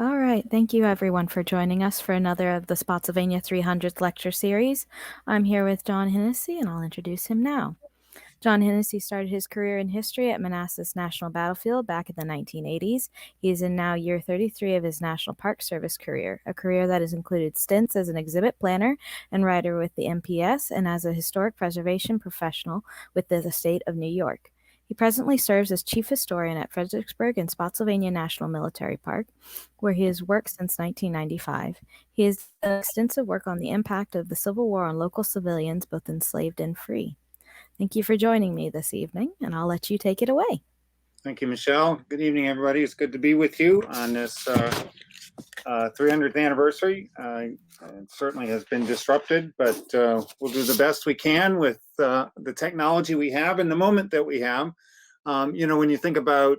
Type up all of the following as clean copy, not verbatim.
All right, thank you everyone for joining us for another of the Spotsylvania 300th lecture series. I'm here with John Hennessy, and I'll introduce him now. John Hennessy started his career in history at Manassas National Battlefield back in the 1980s. He is in now year 33 of his National Park Service career, a career that has included stints as an exhibit planner and writer with the MPS and as a historic preservation professional with the state of New York. He presently serves as chief historian at Fredericksburg and Spotsylvania National Military Park, where he has worked since 1995. He has done extensive work on the impact of the Civil War on local civilians, both enslaved and free. Thank you for joining me this evening, and I'll let you take it away. Thank you, Michelle. Good evening, everybody. It's good to be with you on this 300th anniversary. It certainly has been disrupted, but we'll do the best we can with the technology we have and the moment that we have. When you think about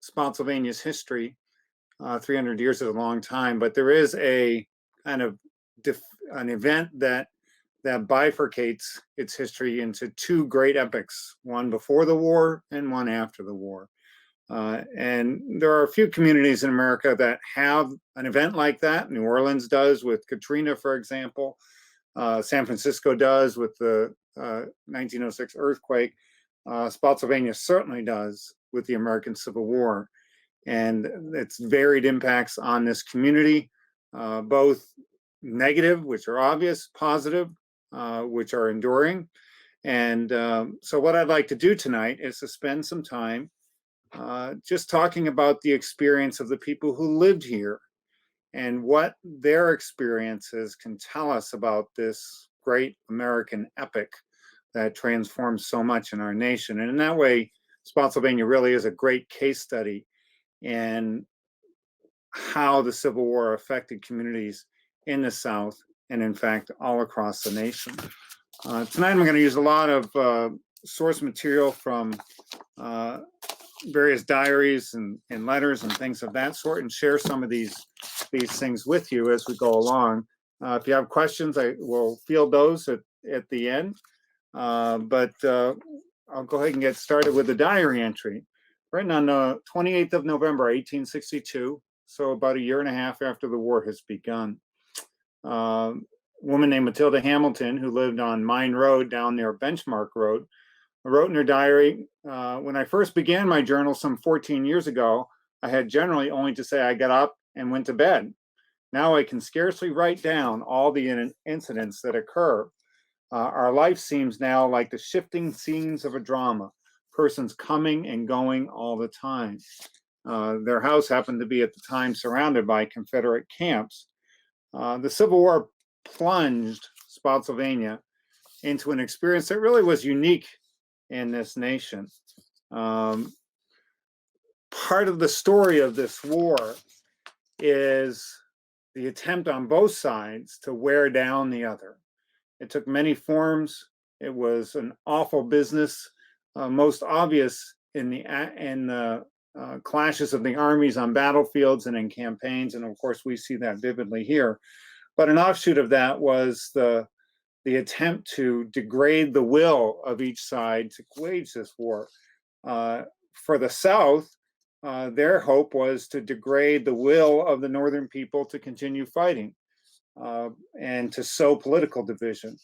Spotsylvania's history, 300 years is a long time, but there is a kind of an event that bifurcates its history into two great epics, one before the war and one after the war. And there are a few communities in America that have an event like that. New Orleans does with Katrina, for example. San Francisco does with the 1906 earthquake. Spotsylvania certainly does with the American Civil War. And its varied impacts on this community, both negative, which are obvious, positive, which are enduring. And so what I'd like to do tonight is to spend some time just talking about the experience of the people who lived here and what their experiences can tell us about this great American epic that transforms so much in our nation. And in that way, Spotsylvania really is a great case study in how the Civil War affected communities in the South and, in fact, all across the nation. Tonight, I'm going to use a lot of source material from various diaries and letters and things of that sort, and share some of these things with you as we go along. If you have questions, I will field those at the end. But I'll go ahead and get started with the diary entry. Written on the 28th of November, 1862, so about a year and a half after the war has begun. A woman named Matilda Hamilton, who lived on Mine Road down near Benchmark Road, wrote in her diary, when I first began my journal some 14 years ago, I had generally only to say I got up and went to bed. Now I can scarcely write down all the incidents that occur. Our life seems now like the shifting scenes of a drama, persons coming and going all the time. Their house happened to be at the time surrounded by Confederate camps. The Civil War plunged Spotsylvania into an experience that really was unique in this nation. Part of the story of this war is the attempt on both sides to wear down the other. It took many forms. It was an awful business, most obvious in the clashes of the armies on battlefields and in campaigns, and of course we see that vividly here. But an offshoot of that was the attempt to degrade the will of each side to wage this war. For the South, their hope was to degrade the will of the Northern people to continue fighting and to sow political division.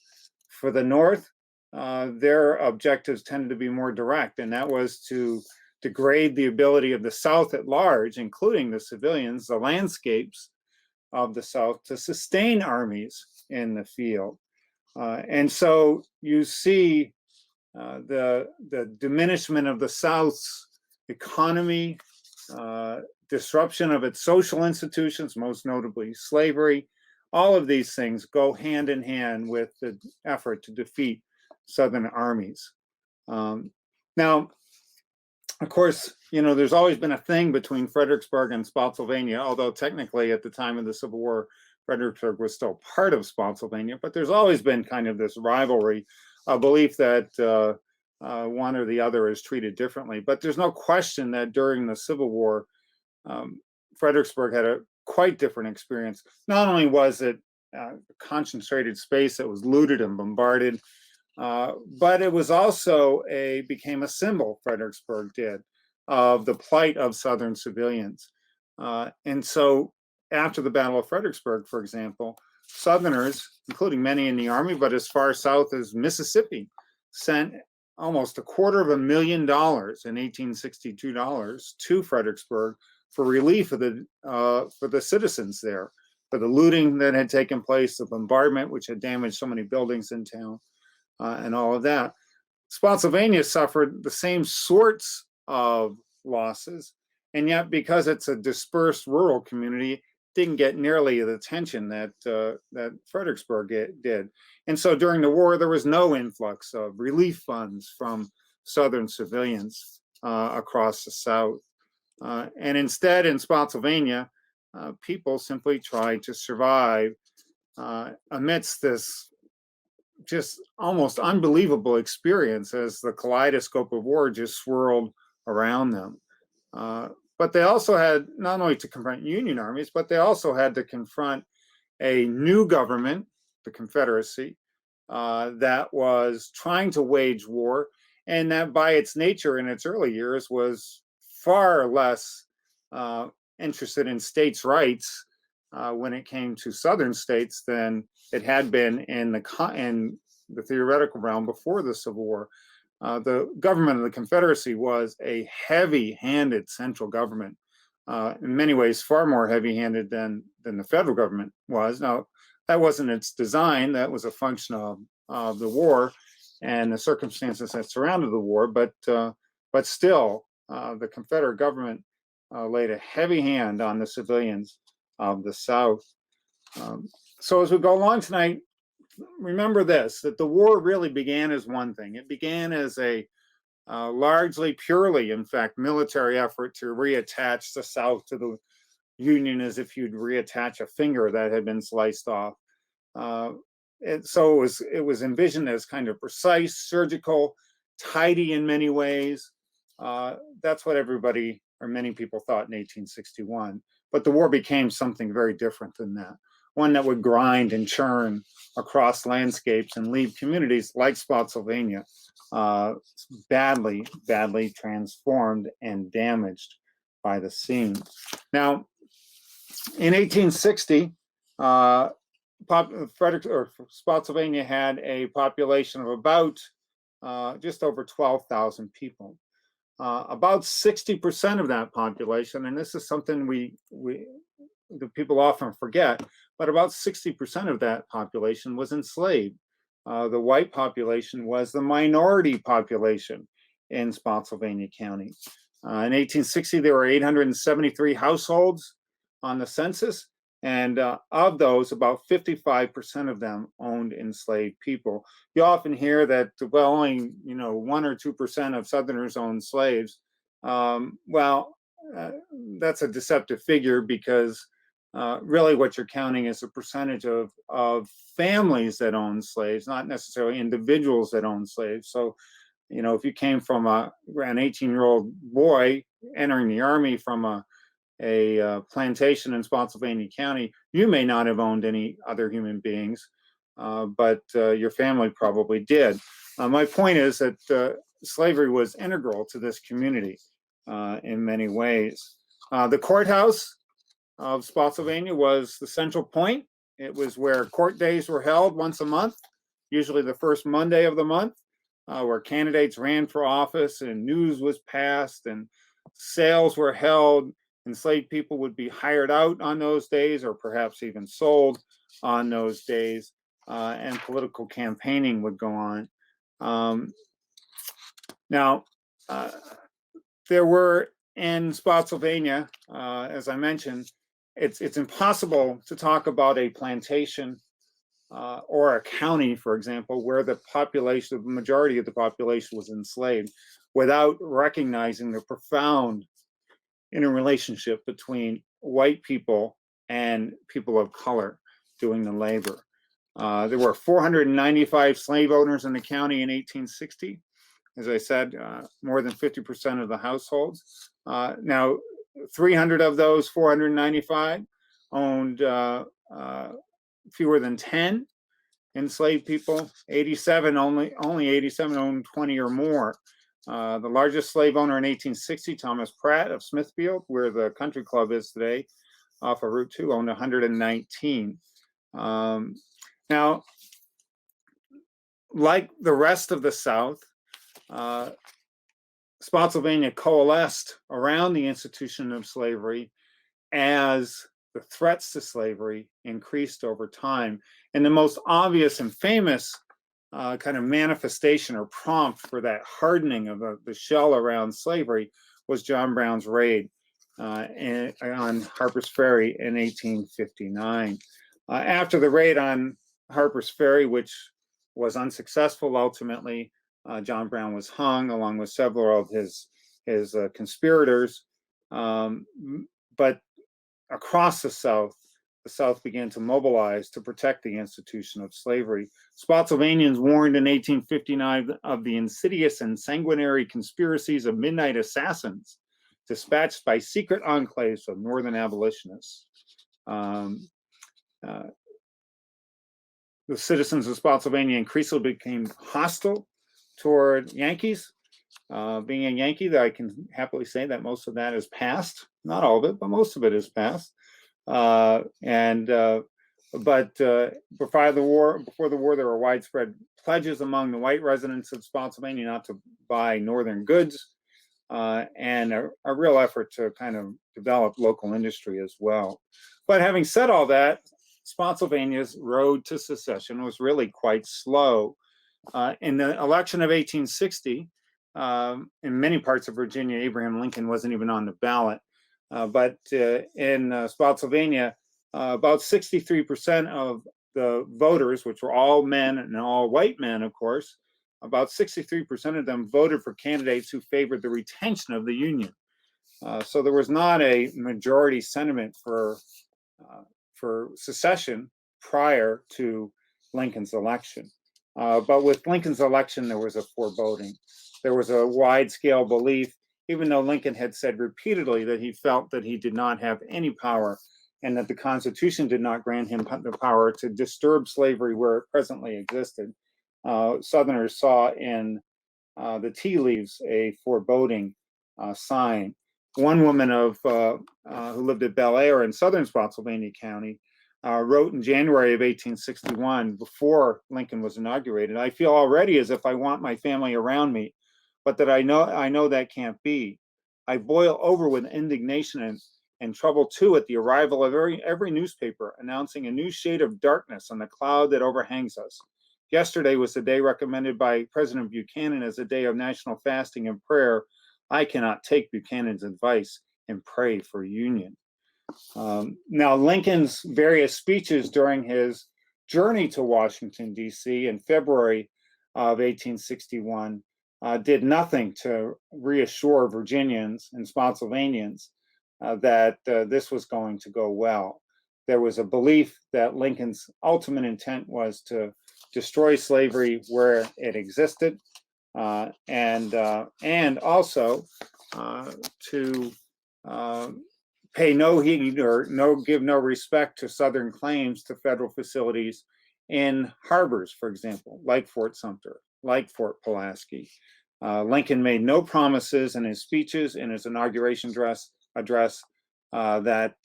For the North, their objectives tended to be more direct, and that was to degrade the ability of the South at large, including the civilians, the landscapes of the South, to sustain armies in the field. And so you see the diminishment of the South's economy, disruption of its social institutions, most notably slavery. All of these things go hand in hand with the effort to defeat Southern armies. Now, of course, there's always been a thing between Fredericksburg and Spotsylvania, although technically at the time of the Civil War, Fredericksburg was still part of Spotsylvania, but there's always been kind of this rivalry, a belief that one or the other is treated differently. But there's no question that during the Civil War, Fredericksburg had a quite different experience. Not only was it a concentrated space that was looted and bombarded, but it was also became a symbol, Fredericksburg did, of the plight of Southern civilians. And so after the Battle of Fredericksburg, for example, Southerners, including many in the Army, but as far south as Mississippi, sent almost $250,000 in 1862 to Fredericksburg for relief for the citizens there, for the looting that had taken place, the bombardment which had damaged so many buildings in town, and all of that. Spotsylvania suffered the same sorts of losses, and yet because it's a dispersed rural community, didn't get nearly the attention that Fredericksburg did. And so during the war, there was no influx of relief funds from Southern civilians across the South. And instead, in Spotsylvania, people simply tried to survive amidst this just almost unbelievable experience as the kaleidoscope of war just swirled around them. But they also had not only to confront Union armies, but they also had to confront a new government, the Confederacy, that was trying to wage war, and that by its nature in its early years was far less interested in states' rights when it came to Southern states than it had been in the theoretical realm before the Civil War. The government of the Confederacy was a heavy-handed central government, in many ways far more heavy-handed than the federal government was. Now, that wasn't its design. That was a function of the war and the circumstances that surrounded the war. But still, the Confederate government laid a heavy hand on the civilians of the South. So as we go along tonight, remember this, that the war really began as one thing. It began as a largely, purely, in fact, military effort to reattach the South to the Union as if you'd reattach a finger that had been sliced off. So it was envisioned as kind of precise, surgical, tidy in many ways. That's what everybody, or many people, thought in 1861. But the war became something very different than that. One that would grind and churn across landscapes and leave communities like Spotsylvania badly, badly transformed and damaged by the scene. Now, in 1860, Spotsylvania had a population of about just over 12,000 people. About 60% of that population, and this is something the people often forget, but about 60% of that population was enslaved. The white population was the minority population in Spotsylvania County. In 1860, there were 873 households on the census, and of those, about 55% of them owned enslaved people. You often hear that, well, only 1 or 2% of Southerners owned slaves. That's a deceptive figure, because really what you're counting is a percentage of families that own slaves, not necessarily individuals that own slaves. So, if you came from an 18-year-old boy entering the Army from a plantation in Spotsylvania County, you may not have owned any other human beings, but your family probably did. My point is that slavery was integral to this community in many ways. The courthouse of Spotsylvania was the central point. It was where court days were held once a month, usually the first Monday of the month, where candidates ran for office and news was passed and sales were held. Enslaved people would be hired out on those days, or perhaps even sold on those days, and political campaigning would go on. Now, there were in Spotsylvania, as I mentioned, it's impossible to talk about a plantation or a county, for example, where the majority of the population was enslaved, without recognizing the profound interrelationship between white people and people of color doing the labor. There were 495 slave owners in the county in 1860. As I said, more than 50% of the households. Now, 300 of those 495 owned fewer than 10 enslaved people. Only 87 owned 20 or more. The largest slave owner in 1860, Thomas Pratt of Smithfield, where the country club is today, off of Route 2, owned 119. Now, like the rest of the South, Spotsylvania coalesced around the institution of slavery as the threats to slavery increased over time. And the most obvious and famous kind of manifestation or prompt for that hardening of the shell around slavery was John Brown's raid on Harper's Ferry in 1859. After the raid on Harper's Ferry, which was unsuccessful ultimately, John Brown was hung along with several of his conspirators. But across the South began to mobilize to protect the institution of slavery. Spotsylvanians warned in 1859 of the insidious and sanguinary conspiracies of midnight assassins dispatched by secret enclaves of northern abolitionists. The citizens of Spotsylvania increasingly became hostile toward Yankees. Being a Yankee, that I can happily say that most of that is past. Not all of it, but most of it is past. But before the war, there were widespread pledges among the white residents of Spotsylvania not to buy northern goods, and a real effort to kind of develop local industry as well. But having said all that, Spotsylvania's road to secession was really quite slow. In the election of 1860, in many parts of Virginia, Abraham Lincoln wasn't even on the ballot. But in Spotsylvania, about 63% of the voters, which were all men and all white men, of course, about 63% of them voted for candidates who favored the retention of the Union. So there was not a majority sentiment for secession prior to Lincoln's election. But with Lincoln's election, there was a foreboding. There was a wide-scale belief, even though Lincoln had said repeatedly that he felt that he did not have any power and that the Constitution did not grant him the power to disturb slavery where it presently existed. Southerners saw in the tea leaves a foreboding sign. One woman who lived at Bel Air in southern Spotsylvania County wrote in January of 1861, before Lincoln was inaugurated, "I feel already as if I want my family around me, but that I know that can't be. I boil over with indignation and trouble too at the arrival of every newspaper announcing a new shade of darkness on the cloud that overhangs us. Yesterday was the day recommended by President Buchanan as a day of national fasting and prayer. I cannot take Buchanan's advice and pray for union." Now, Lincoln's various speeches during his journey to Washington, D.C. in February of 1861 did nothing to reassure Virginians and Spotsylvanians that this was going to go well. There was a belief that Lincoln's ultimate intent was to destroy slavery where it existed, and also to pay no heed or give no respect to Southern claims to federal facilities in harbors, for example, like Fort Sumter, like Fort Pulaski. Lincoln made no promises in his speeches, in his inauguration address, that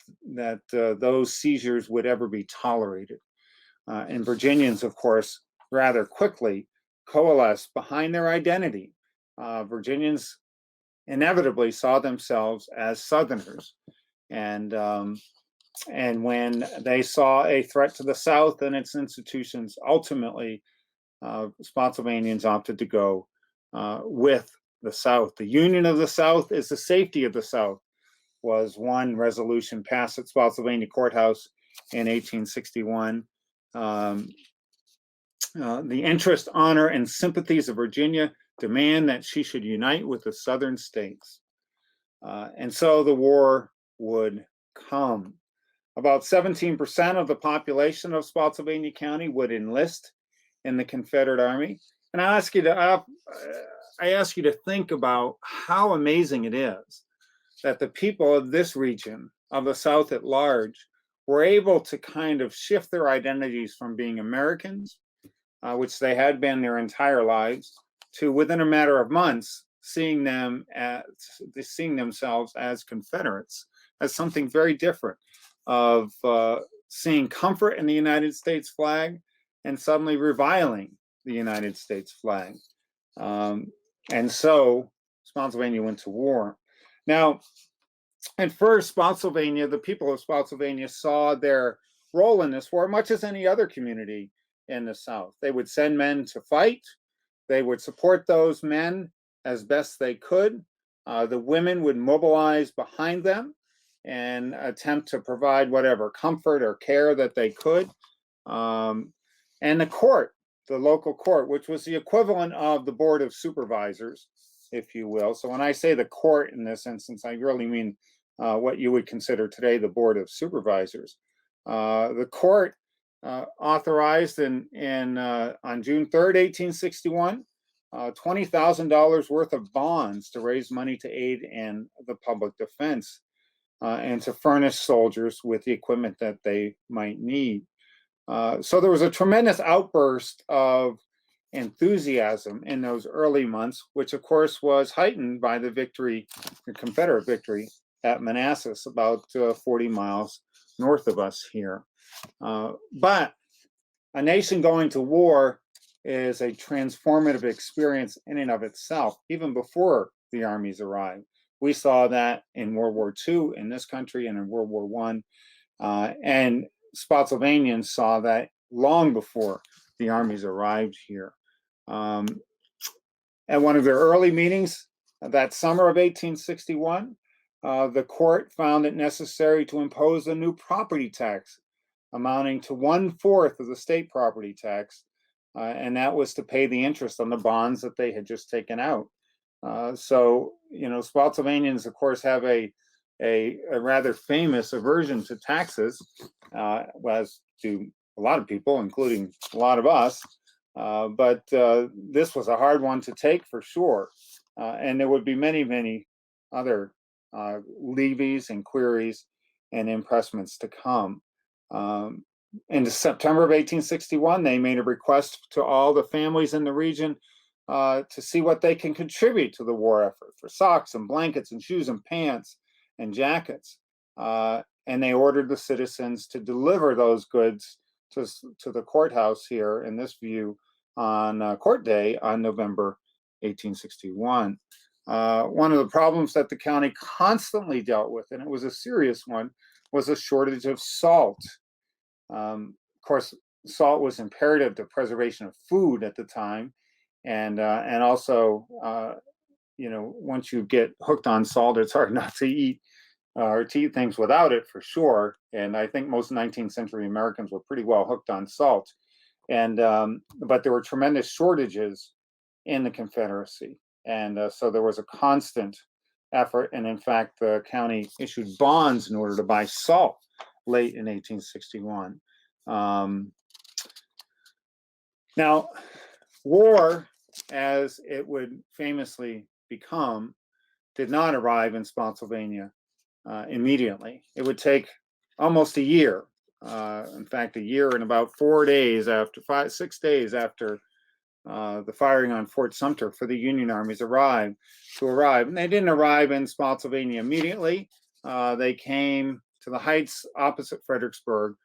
those seizures would ever be tolerated. And Virginians, of course, rather quickly coalesced behind their identity. Virginians inevitably saw themselves as Southerners. And when they saw a threat to the South and its institutions, ultimately, Spotsylvanians opted to go with the South. The union of the South is the safety of the South, was one resolution passed at Spotsylvania Courthouse in 1861. The interest, honor, and sympathies of Virginia demand that she should unite with the Southern states. And so the war would come. About 17% of the population of Spotsylvania County would enlist in the Confederate Army. And I ask you to think about how amazing it is that the people of this region, of the South at large, were able to kind of shift their identities from being Americans, which they had been their entire lives, to within a matter of months seeing themselves as Confederates, as something very different, of seeing comfort in the United States flag and suddenly reviling the United States flag. And so Spotsylvania went to war. Now, at first, the people of Spotsylvania saw their role in this war much as any other community in the South. They would send men to fight. They would support those men as best they could. The women would mobilize behind them and attempt to provide whatever comfort or care that they could. And the court, the local court, which was the equivalent of the Board of Supervisors, if you will. So when I say the court in this instance, I really mean what you would consider today the Board of Supervisors. The court authorized on June 3rd, 1861, $20,000 worth of bonds to raise money to aid in the public defense and to furnish soldiers with the equipment that they might need. So there was a tremendous outburst of enthusiasm in those early months, which of course was heightened by the Confederate victory at Manassas, about 40 miles north of us here. But a nation going to war is a transformative experience in and of itself, even before the armies arrived. We saw that in World War II in this country and in World War I. And Spotsylvanians saw that long before the armies arrived here. At one of their early meetings that summer of 1861, the court found it necessary to impose a new property tax amounting to 1/4 of the state property tax, and that was to pay the interest on the bonds that they had just taken out. So, Spotsylvanians, of course, have a rather famous aversion to taxes, as do a lot of people, including a lot of us. But this was a hard one to take for sure. And there would be many, many other levies and queries and impressments to come. In September of 1861, they made a request to all the families in the region to see what they can contribute to the war effort for socks and blankets and shoes and pants and jackets. And they ordered the citizens to deliver those goods to the courthouse here in this view on court day on November 1861. One of the problems that the county constantly dealt with, and it was a serious one, was a shortage of salt. Of course, salt was imperative to preservation of food at the time, and also, once you get hooked on salt, it's hard not to eat or to eat things without it for sure. And I think most 19th century Americans were pretty well hooked on salt. And but there were tremendous shortages in the Confederacy, and so there was a constant effort. And in fact, the county issued bonds in order to buy salt late in 1861. Now, war, as it would famously become, did not arrive in Spotsylvania immediately. It would take almost a year. In fact, a year and about 6 days after the firing on Fort Sumter for the Union armies to arrive. And they didn't arrive in Spotsylvania immediately. They came to the heights opposite Fredericksburg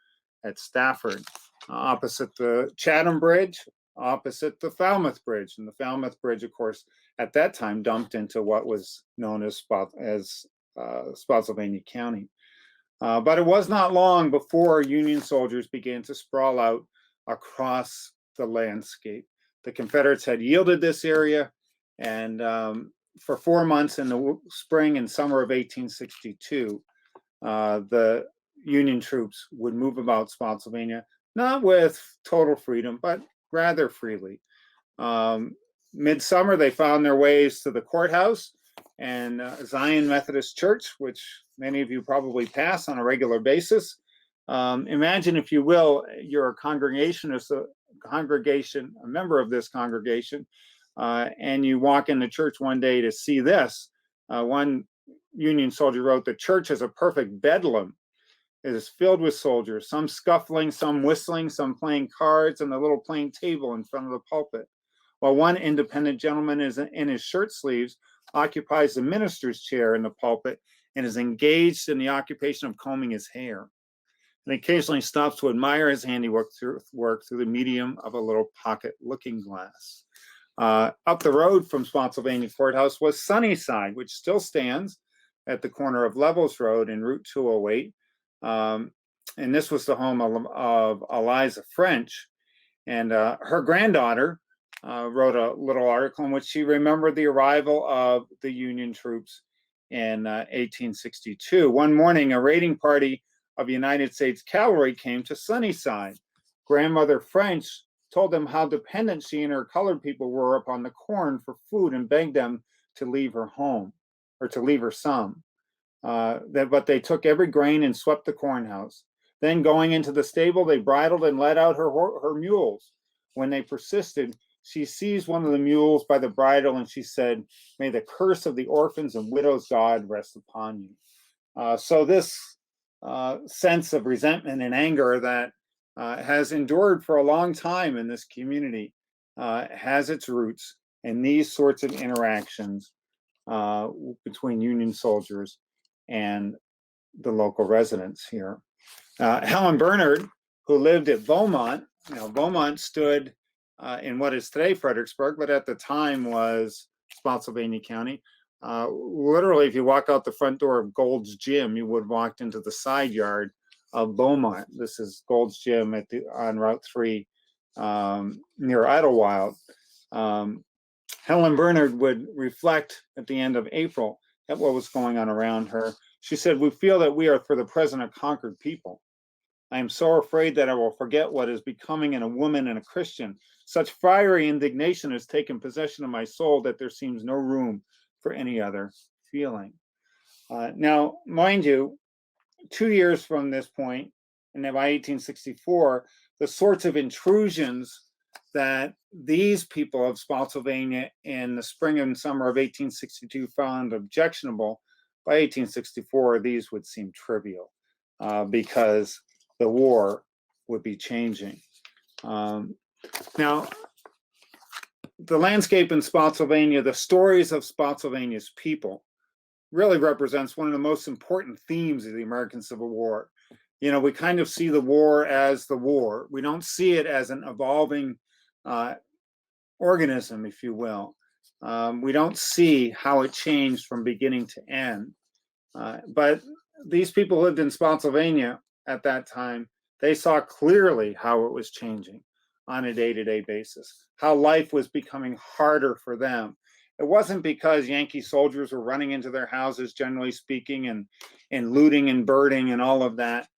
at Stafford, opposite the Chatham Bridge, opposite the Falmouth Bridge. And the Falmouth Bridge, of course, at that time dumped into what was known as Spotsylvania County. But it was not long before Union soldiers began to sprawl out across the landscape. The Confederates had yielded this area, and for 4 months in the spring and summer of 1862, the Union troops would move about Spotsylvania, not with total freedom, but rather freely. Midsummer, they found their ways to the courthouse and Zion Methodist Church, which many of you probably pass on a regular basis. Imagine, if you will, you're a member of this congregation, and you walk into church one day to see this. One Union soldier wrote, "The church is a perfect bedlam. It is filled with soldiers, some scuffling, some whistling, some playing cards, and the little plain table in front of the pulpit. While one independent gentleman is in his shirt sleeves, occupies the minister's chair in the pulpit and is engaged in the occupation of combing his hair, and occasionally stops to admire his handiwork through the medium of a little pocket looking glass. Up the road from Spotsylvania Courthouse was Sunnyside, which still stands at the corner of Levels Road and Route 208. And this was the home of Eliza French. And her granddaughter wrote a little article in which she remembered the arrival of the Union troops in 1862. One morning, a raiding party of United States cavalry came to Sunnyside. Grandmother French told them how dependent she and her colored people were upon the corn for food and begged them to leave her home, or to leave her some. But they took every grain and swept the corn house. Then going into the stable, they bridled and led out her mules. When they persisted, she seized one of the mules by the bridle and she said, "May the curse of the orphans and widows' God rest upon you." So this sense of resentment and anger that has endured for a long time in this community has its roots in these sorts of interactions between Union soldiers and the local residents here. Helen Bernard, who lived at Beaumont, Beaumont stood in what is today Fredericksburg, but at the time was Spotsylvania County. Literally, if you walk out the front door of Gold's Gym, you would have walked into the side yard of Beaumont. This is Gold's Gym on Route 3 near Idlewild. Helen Bernard would reflect at the end of April at what was going on around her. She said, "We feel that we are for the present a conquered people. I am so afraid that I will forget what is becoming in a woman and a Christian. Such fiery indignation has taken possession of my soul that there seems no room for any other feeling." Now, mind you, 2 years from this point, and by 1864, the sorts of intrusions that these people of Spotsylvania in the spring and summer of 1862 found objectionable, by 1864, these would seem trivial because the war would be changing. Now, the landscape in Spotsylvania, the stories of Spotsylvania's people, really represents one of the most important themes of the American Civil War. We kind of see the war as the war. We don't see it as an evolving organism, if you will. We don't see how it changed from beginning to end. But these people who lived in Spotsylvania at that time, they saw clearly how it was changing on a day-to-day basis, how life was becoming harder for them. It wasn't because Yankee soldiers were running into their houses, generally speaking, and looting and birding and all of that.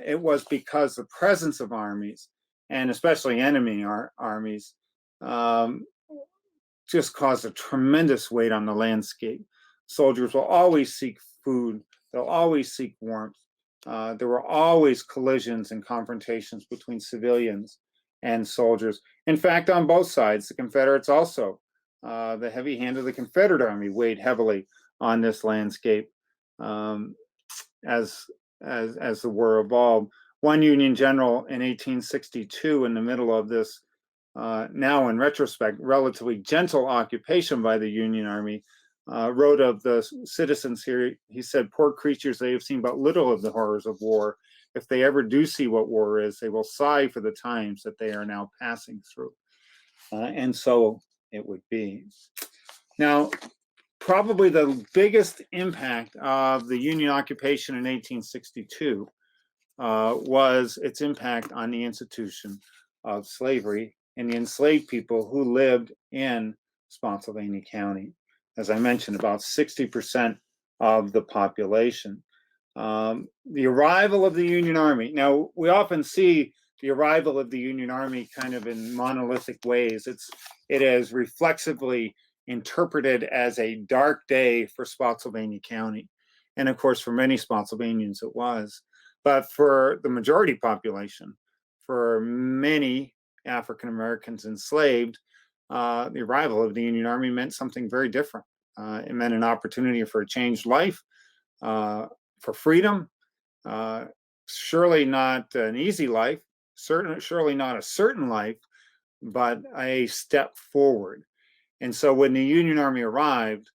It was because the presence of armies, and especially enemy armies, just caused a tremendous weight on the landscape. Soldiers will always seek food. They'll always seek warmth. There were always collisions and confrontations between civilians and soldiers. In fact, on both sides, the Confederates also, the heavy hand of the Confederate Army weighed heavily on this landscape as the war evolved. One Union general in 1862, in the middle of this, now in retrospect, relatively gentle occupation by the Union Army, wrote of the citizens here. He said, "Poor creatures, they have seen but little of the horrors of war. If they ever do see what war is, they will sigh for the times that they are now passing through." And so it would be. Now, probably the biggest impact of the Union occupation in 1862 was its impact on the institution of slavery and the enslaved people who lived in Spotsylvania County. As I mentioned, about 60% of the population. The arrival of the Union Army. Now, we often see the arrival of the Union Army kind of in monolithic ways. It is reflexively interpreted as a dark day for Spotsylvania County. And of course, for many Spotsylvanians, it was. But for the majority population, for many African Americans enslaved, the arrival of the Union Army meant something very different. It meant an opportunity for a changed life, for freedom, surely not an easy life, surely not a certain life, but a step forward. And so when the Union Army arrived,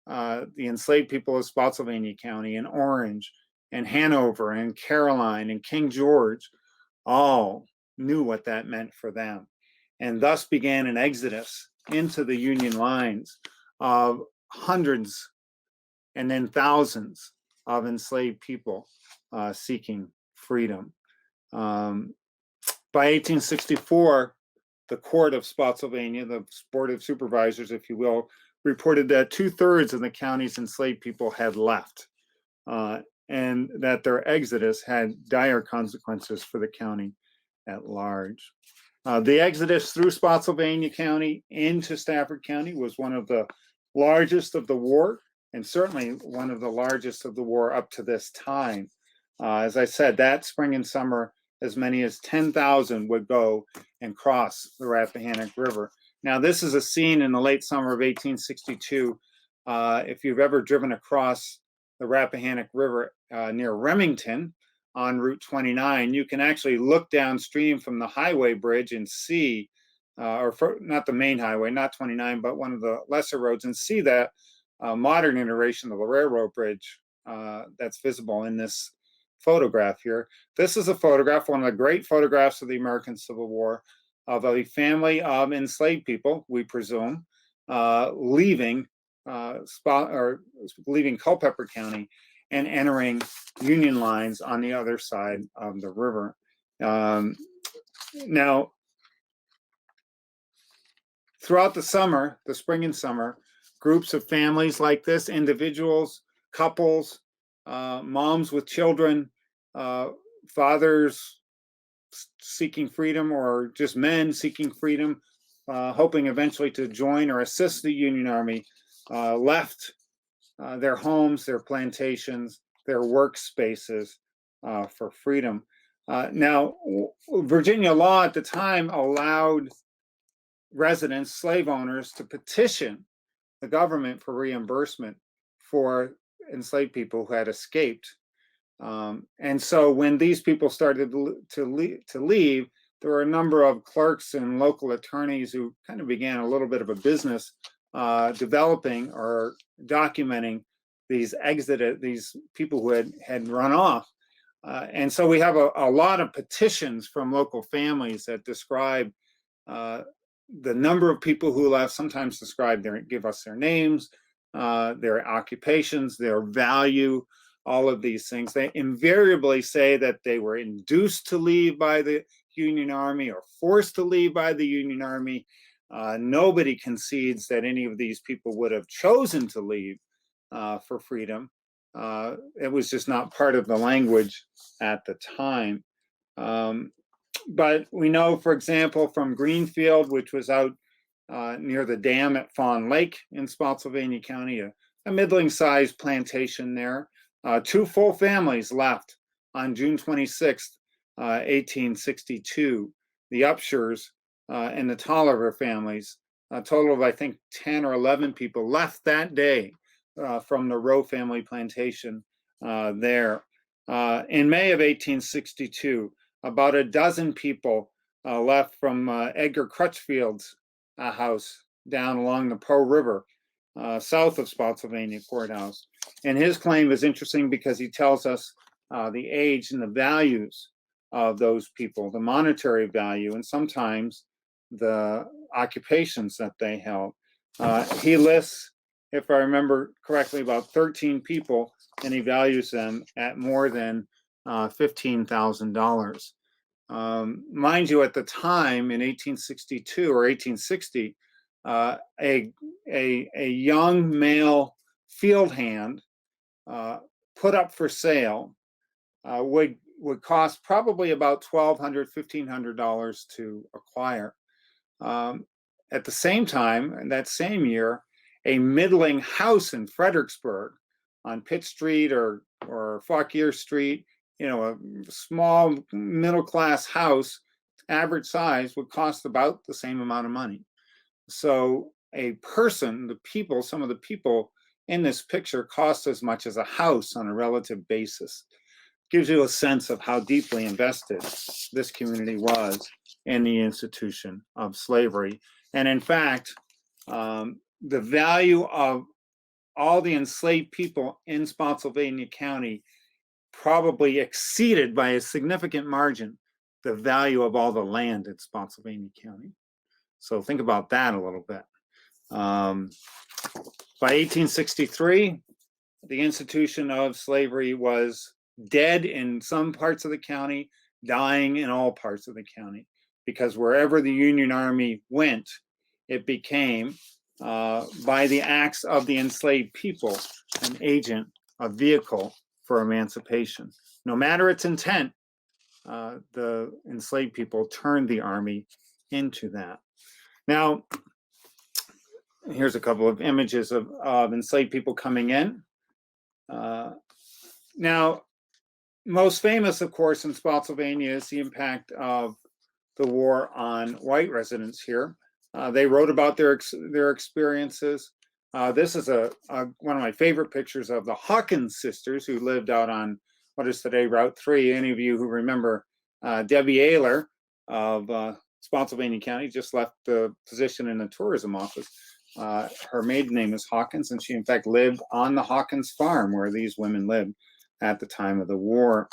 the enslaved people of Spotsylvania County and Orange and Hanover and Caroline and King George all knew what that meant for them. And thus began an exodus into the Union lines of hundreds and then thousands of enslaved people seeking freedom. By 1864, the court of Spotsylvania, the board of supervisors, if you will, reported that 2/3 of the county's enslaved people had left, and that their exodus had dire consequences for the county at large. The exodus through Spotsylvania County into Stafford County was one of the largest of the war, and certainly one of the largest of the war up to this time. As I said, that spring and summer, as many as 10,000 would go and cross the Rappahannock River. Now, this is a scene in the late summer of 1862. If you've ever driven across the Rappahannock River near Remington on Route 29, you can actually look downstream from the highway bridge and see, not the main highway, not 29, but one of the lesser roads, and see that modern iteration of the railroad bridge that's visible in this photograph here. This is a photograph, one of the great photographs of the American Civil War, of a family of enslaved people, we presume, leaving Culpeper County and entering Union lines on the other side of the river. Now, throughout the summer, the spring and summer, groups of families like this, individuals, couples, moms with children, fathers seeking freedom, or just men seeking freedom, hoping eventually to join or assist the Union Army, left their homes, their plantations, their workspaces for freedom. Now, Virginia law at the time allowed residents, slave owners, to petition the government for reimbursement for enslaved people who had escaped. And so when these people started to leave, there were a number of clerks and local attorneys who kind of began a little bit of a business developing or documenting these people who had run off. And so we have a lot of petitions from local families that describe the number of people who left, sometimes give us their names, their occupations, their value, all of these things. They invariably say that they were induced to leave by the Union Army or forced to leave by the Union Army. Nobody concedes that any of these people would have chosen to leave for freedom. It was just not part of the language at the time. But we know, for example, from Greenfield, which was out near the dam at Fawn Lake in Spotsylvania County, a middling-sized plantation there. 2 full families left on June 26th, 1862. The Upshurs and the Tolliver families, a total of, I think, 10 or 11 people left that day from the Rowe family plantation there. In May of 1862, about a dozen people left from Edgar Crutchfield's house down along the Po River, south of Spotsylvania Courthouse. And his claim is interesting because he tells us the age and the values of those people, the monetary value, and sometimes the occupations that they held. He lists, if I remember correctly, about 13 people, and he values them at more than $15,000. Mind you, at the time in 1862 or 1860, a young male field hand put up for sale would cost probably about $1,200, $1,500 to acquire. At the same time, in that same year, a middling house in Fredericksburg on Pitt Street or Fauquier Street, a small middle-class house, average size, would cost about the same amount of money. So a person, some of the people in this picture cost as much as a house on a relative basis. Gives you a sense of how deeply invested this community was in the institution of slavery. And in fact, the value of all the enslaved people in Spotsylvania County probably exceeded by a significant margin the value of all the land in Spotsylvania County. So think about that a little bit. By 1863, the institution of slavery was dead in some parts of the county, dying in all parts of the county, because wherever the Union Army went, it became, by the acts of the enslaved people, an agent, a vehicle for emancipation. No matter its intent, the enslaved people turned the army into that. Now, here's a couple of images of enslaved people coming in. Now, most famous, of course, in Spotsylvania is the impact of the war on white residents here. They wrote about their experiences. This is one of my favorite pictures of the Hawkins sisters, who lived out on what is today Route 3. Any of you who remember Debbie Ayler of Spotsylvania County just left the position in the tourism office. Her maiden name is Hawkins, and she in fact lived on the Hawkins farm where these women lived at the time of the war.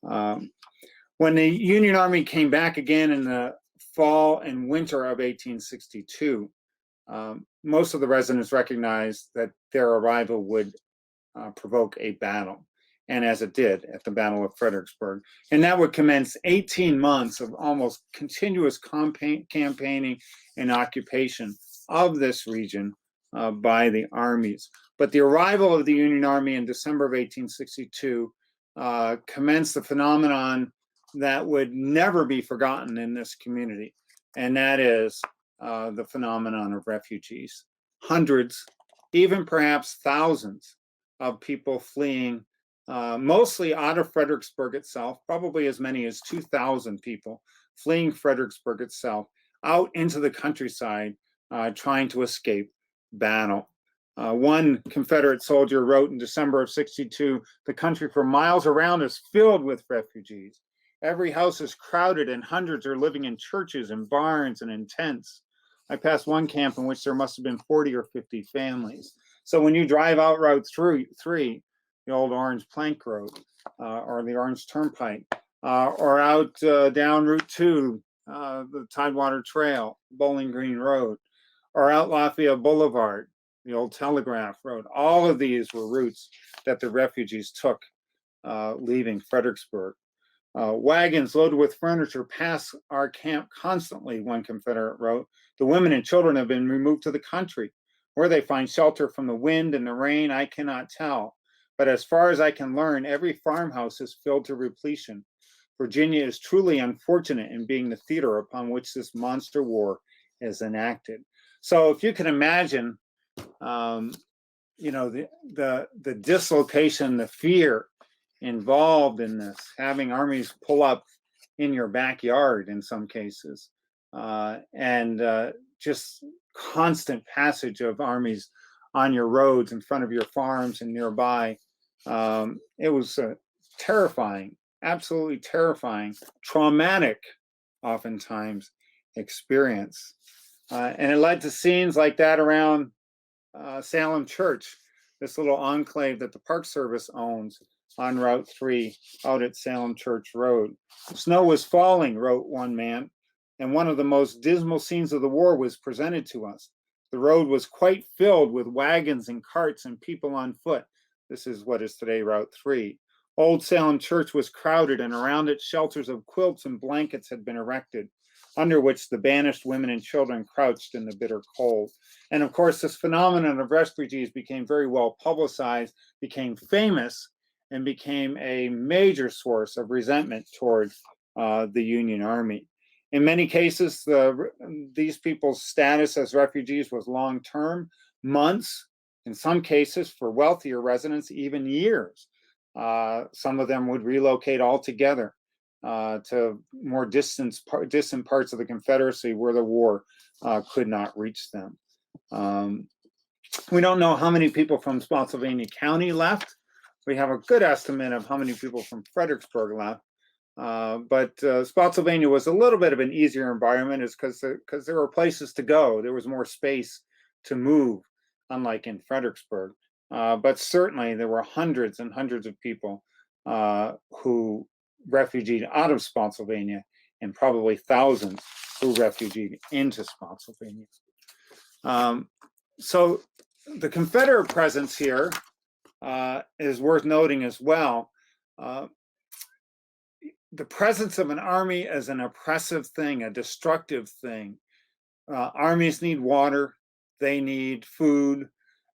When the Union Army came back again in the fall and winter of 1862, most of the residents recognized that their arrival would provoke a battle, and as it did at the Battle of Fredericksburg. And that would commence 18 months of almost continuous campaigning and occupation of this region by the armies. But the arrival of the Union Army in December of 1862 commenced the phenomenon that would never be forgotten in this community, and that is the phenomenon of refugees. Hundreds, even perhaps thousands of people fleeing, mostly out of Fredericksburg itself, probably as many as 2,000 people fleeing Fredericksburg itself out into the countryside, trying to escape battle. One Confederate soldier wrote in December of 62, "The country for miles around is filled with refugees. Every house is crowded and hundreds are living in churches and barns and in tents. I passed one camp in which there must have been 40 or 50 families." So when you drive out Route 3, the old orange plank road, or the orange turnpike, or out down Route 2, the Tidewater Trail, Bowling Green Road, or out Lafayette Boulevard, the old Telegraph Road, all of these were routes that the refugees took leaving Fredericksburg. Wagons loaded with furniture pass our camp constantly, one Confederate wrote. The women and children have been removed to the country. Where they find shelter from the wind and the rain, I cannot tell. But as far as I can learn, every farmhouse is filled to repletion. Virginia is truly unfortunate in being the theater upon which this monster war is enacted. So if you can imagine, the dislocation, the fear involved in this, having armies pull up in your backyard in some cases, and just constant passage of armies on your roads, in front of your farms and nearby. It was terrifying, absolutely terrifying, traumatic, oftentimes, experience. And it led to scenes like that around Salem Church, this little enclave that the Park Service owns on Route 3 out at Salem Church Road. Snow was falling, wrote one man, and one of the most dismal scenes of the war was presented to us. The road was quite filled with wagons and carts and people on foot. This is what is today Route 3. Old Salem Church was crowded, and around it shelters of quilts and blankets had been erected, under which the banished women and children crouched in the bitter cold. And of course, this phenomenon of refugees became very well publicized, became famous, and became a major source of resentment toward the Union Army. In many cases, these people's status as refugees was long-term, months, in some cases for wealthier residents, even years. Some of them would relocate altogether to more distant parts of the Confederacy where the war could not reach them. We don't know how many people from Spotsylvania County left. We have a good estimate of how many people from Fredericksburg left. But Spotsylvania was a little bit of an easier environment, is because there were places to go. There was more space to move, unlike in Fredericksburg. but certainly there were hundreds and hundreds of people who refugeed out of Spotsylvania, and probably thousands who refugeed into Spotsylvania. So the Confederate presence here is worth noting as well. The presence of an army is an oppressive thing, a destructive thing. Armies need water, they need food,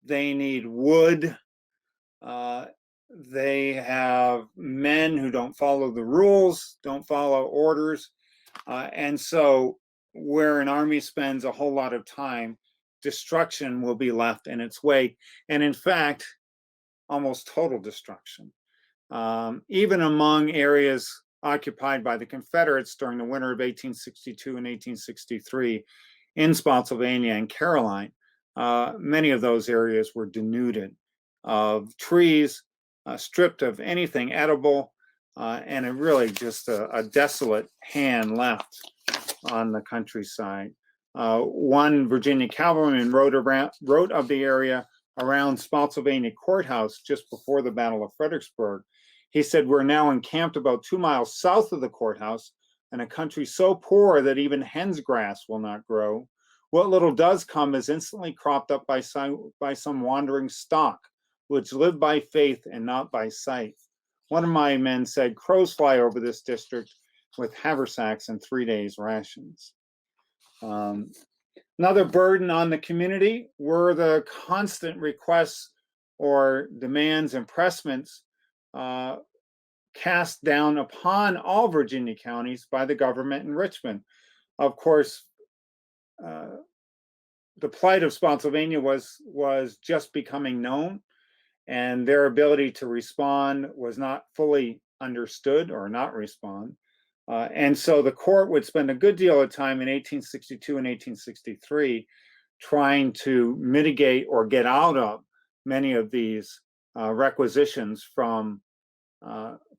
they need wood. They have men who don't follow the rules, don't follow orders. And so where an army spends a whole lot of time, destruction will be left in its wake. And in fact, almost total destruction. Even among areas occupied by the Confederates during the winter of 1862 and 1863 in Spotsylvania and Caroline, many of those areas were denuded of trees, stripped of anything edible, and it really just a desolate hand left on the countryside. One Virginia cavalryman wrote of the area around Spotsylvania Courthouse just before the Battle of Fredericksburg. He said, "We're now encamped about 2 miles south of the courthouse in a country so poor that even hen's grass will not grow. What little does come is instantly cropped up by some wandering stock, which live by faith and not by sight." One of my men said, "Crows fly over this district with haversacks and 3 days' rations." Another burden on the community were the constant requests or demands and pressments cast down upon all Virginia counties by the government in Richmond. Of course, the plight of Spotsylvania was just becoming known, and their ability to respond was not fully understood or not respond. And so the court would spend a good deal of time in 1862 and 1863 trying to mitigate or get out of many of these requisitions from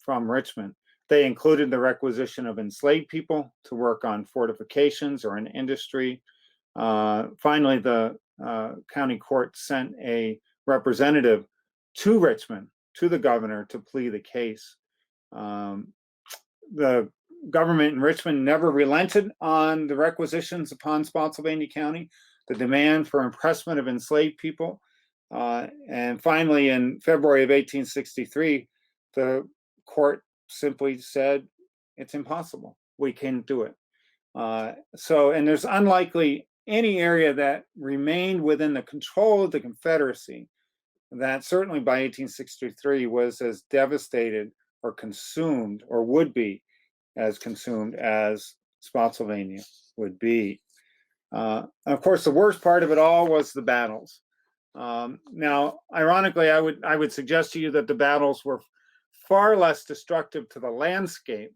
Richmond. They included the requisition of enslaved people to work on fortifications or in industry. Finally, the county court sent a representative to Richmond, to the governor, to plead the case. The government in Richmond never relented on the requisitions upon Spotsylvania County, the demand for impressment of enslaved people. And finally, in February of 1863, the court simply said, "It's impossible. We can't do it." And there's unlikely any area that remained within the control of the Confederacy that certainly by 1863 was as devastated or consumed or would be as consumed as Spotsylvania would be. Of course, the worst part of it all was the battles. Now, ironically, I would suggest to you that the battles were far less destructive to the landscape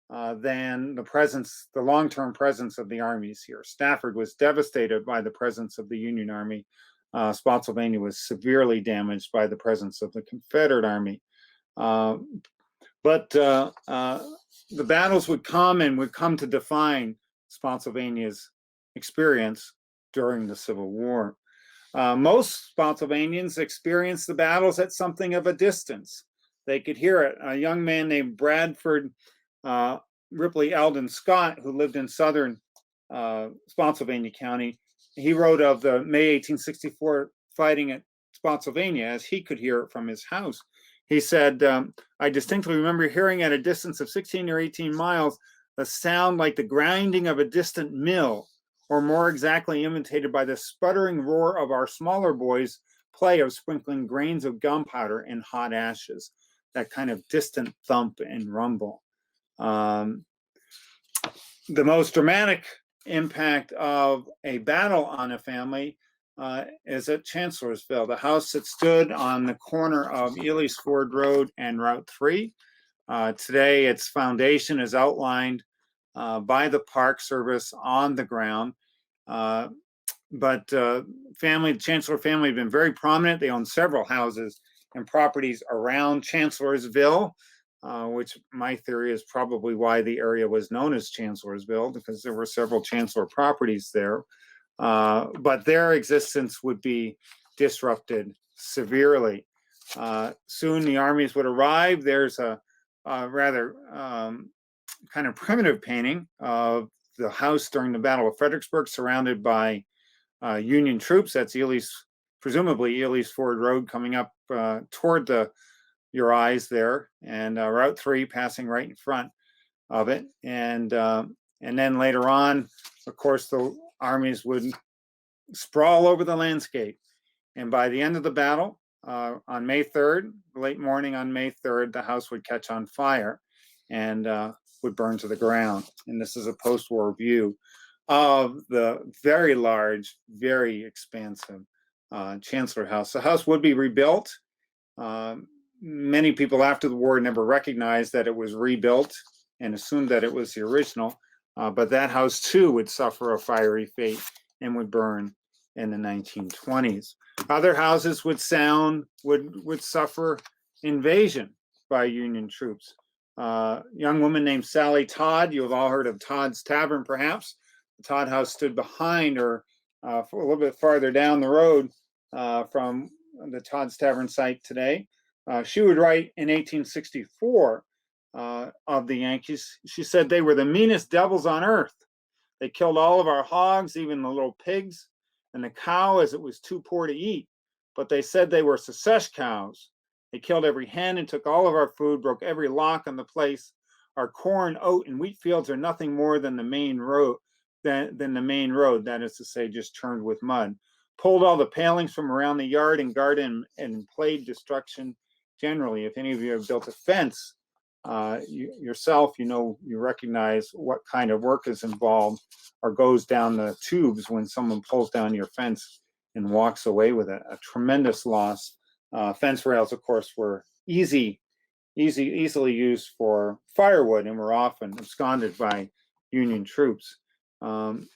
than the long-term presence of the armies here. Stafford was devastated by the presence of the Union Army. Spotsylvania was severely damaged by the presence of the Confederate Army. But the battles would come to define Spotsylvania's experience during the Civil War. Most Spotsylvanians experienced the battles at something of a distance. They could hear it. A young man named Bradford Ripley Eldon Scott, who lived in southern Spotsylvania County, he wrote of the May 1864 fighting at Spotsylvania as he could hear it from his house. He said, "I distinctly remember hearing at a distance of 16 or 18 miles a sound like the grinding of a distant mill, or more exactly imitated by the sputtering roar of our smaller boys' play of sprinkling grains of gunpowder in hot ashes," that kind of distant thump and rumble. The most dramatic impact of a battle on a family is at Chancellorsville, the house that stood on the corner of Ely's Ford Road and Route 3. Today, its foundation is outlined by the Park Service on the ground. But the Chancellor family have been very prominent. They own several houses and properties around Chancellorsville, which my theory is probably why the area was known as Chancellorsville, because there were several Chancellor properties there. But their existence would be disrupted severely. Soon the armies would arrive. There's a rather kind of primitive painting of the house during the Battle of Fredericksburg, surrounded by Union troops. That's presumably Ely's Ford Road coming up toward your eyes there, and Route 3 passing right in front of it. And then later on, of course, the armies would sprawl over the landscape. And by the end of the battle, on May 3rd, late morning on May 3rd, the house would catch on fire and would burn to the ground. And this is a post-war view of the very large, very expansive Chancellor House. The house would be rebuilt. Many people after the war never recognized that it was rebuilt and assumed that it was the original. But that house too would suffer a fiery fate and would burn in the 1920s. Other houses would suffer invasion by Union troops. Young woman named Sally Todd, you have all heard of Todd's Tavern perhaps. The Todd House stood behind or a little bit farther down the road from the Todd's Tavern site today. She would write in 1864 of the Yankees. She said they were the meanest devils on earth. They killed all of our hogs, even the little pigs, and the cow as it was too poor to eat. But they said they were secesh cows. They killed every hen and took all of our food, broke every lock on the place. Our corn, oat, and wheat fields are nothing more than the main road, than the main road, that is to say, just churned with mud. Pulled all the palings from around the yard and garden and played destruction generally. If any of you have built a fence yourself, you recognize what kind of work is involved or goes down the tubes when someone pulls down your fence and walks away with it. A tremendous loss. Fence rails, of course, were easily used for firewood and were often absconded by Union troops.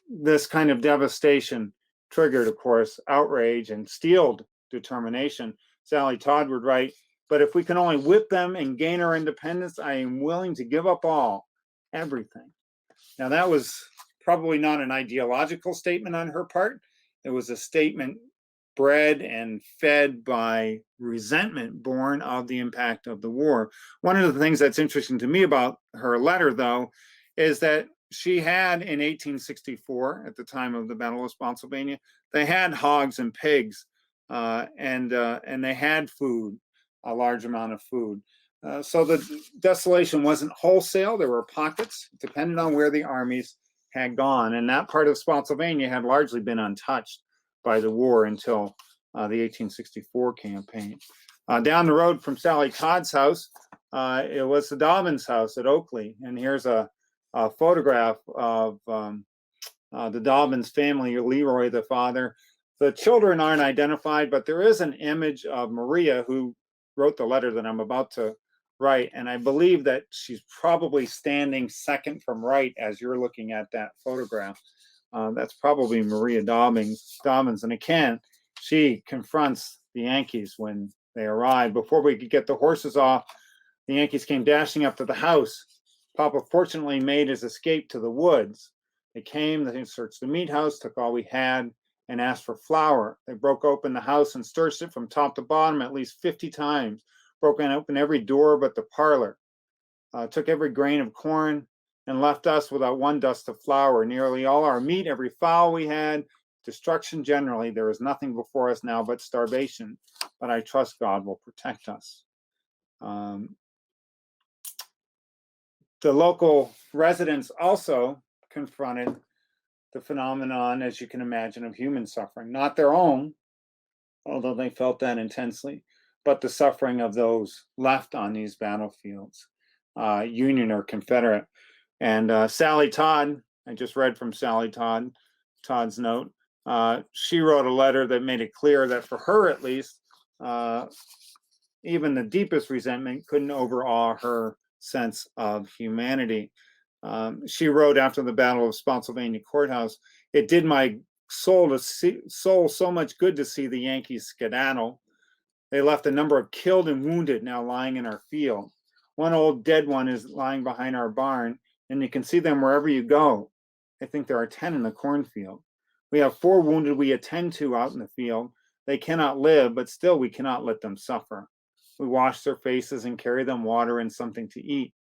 This kind of devastation triggered, of course, outrage and steeled determination. Sally Todd would write, "But if we can only whip them and gain our independence, I am willing to give up everything." Now, that was probably not an ideological statement on her part. It was a statement bred and fed by resentment born of the impact of the war. One of the things that's interesting to me about her letter, though, is that she had in 1864, at the time of the Battle of Spotsylvania, they had hogs and pigs, and they had food, a large amount of food. So the desolation wasn't wholesale. There were pockets, depending on where the armies had gone. And that part of Spotsylvania had largely been untouched by the war until the 1864 campaign. Down the road from Sally Todd's house, it was the Dobbins House at Oakley. And here's a photograph of the Dobbins family, Leroy, the father. The children aren't identified, but there is an image of Maria, who wrote the letter that I'm about to write. And I believe that she's probably standing second from right as you're looking at that photograph. That's probably Maria Dobbins. And again, she confronts the Yankees when they arrive. Before we could get the horses off, the Yankees came dashing up to the house. Papa fortunately made his escape to the woods. They came, they searched the meat house, took all we had, and asked for flour. They broke open the house and searched it from top to bottom at least 50 times, broken open every door but the parlor, took every grain of corn, and left us without one dust of flour. Nearly all our meat, every fowl we had, destruction generally. There is nothing before us now but starvation, but I trust God will protect us. The local residents also confronted the phenomenon, as you can imagine, of human suffering, not their own, although they felt that intensely, but the suffering of those left on these battlefields, Union or Confederate. And Sally Todd, I just read from Sally Todd's note, she wrote a letter that made it clear that for her, at least, even the deepest resentment couldn't overawe her sense of humanity. She wrote after the Battle of Spotsylvania Courthouse, "It did my soul so much good to see the Yankees skedaddle. They left a number of killed and wounded now lying in our field. One old dead one is lying behind our barn, and you can see them wherever you go. I think there are 10 in the cornfield. We have 4 wounded we attend to out in the field, They cannot live, but still we cannot let them suffer. We wash their faces and carry them water and something to eat.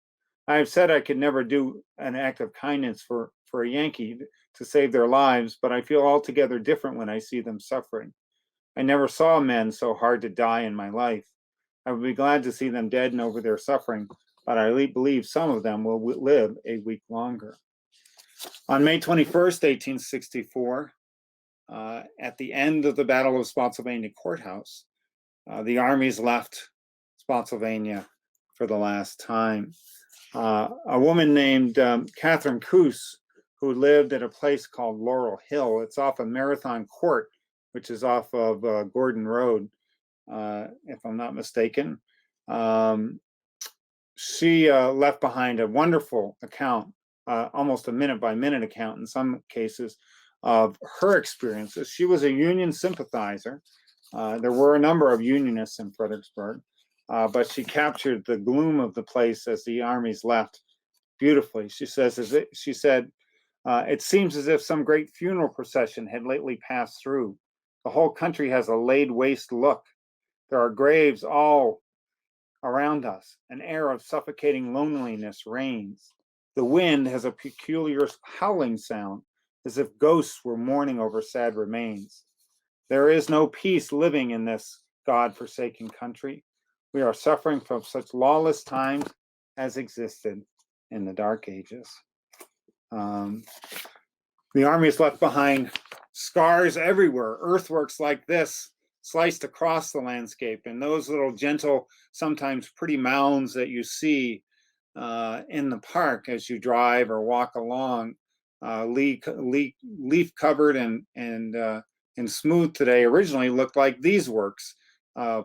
I have said I could never do an act of kindness for a Yankee to save their lives, but I feel altogether different when I see them suffering. I never saw men so hard to die in my life. I would be glad to see them dead and over their suffering, but I believe some of them will live a week longer. On May 21st, 1864, at the end of the Battle of Spotsylvania Courthouse, the armies left Spotsylvania for the last time. A woman named Catherine Bullock, who lived at a place called Laurel Hill. It's off of Marathon Court, which is off of Gordon Road, if I'm not mistaken. She left behind a wonderful account, almost a minute-by-minute account in some cases, of her experiences. She was a Union sympathizer. There were a number of Unionists in Fredericksburg, but she captured the gloom of the place as the armies left beautifully. She said, it seems as if some great funeral procession had lately passed through. The whole country has a laid waste look. There are graves all around us. An air of suffocating loneliness reigns. The wind has a peculiar howling sound, as if ghosts were mourning over sad remains. There is no peace living in this God-forsaken country. We are suffering from such lawless times as existed in the Dark Ages. The army has left behind scars everywhere, earthworks like this sliced across the landscape, and those little gentle, sometimes pretty mounds that you see in the park as you drive or walk along, leaf covered and smooth today, originally looked like these works,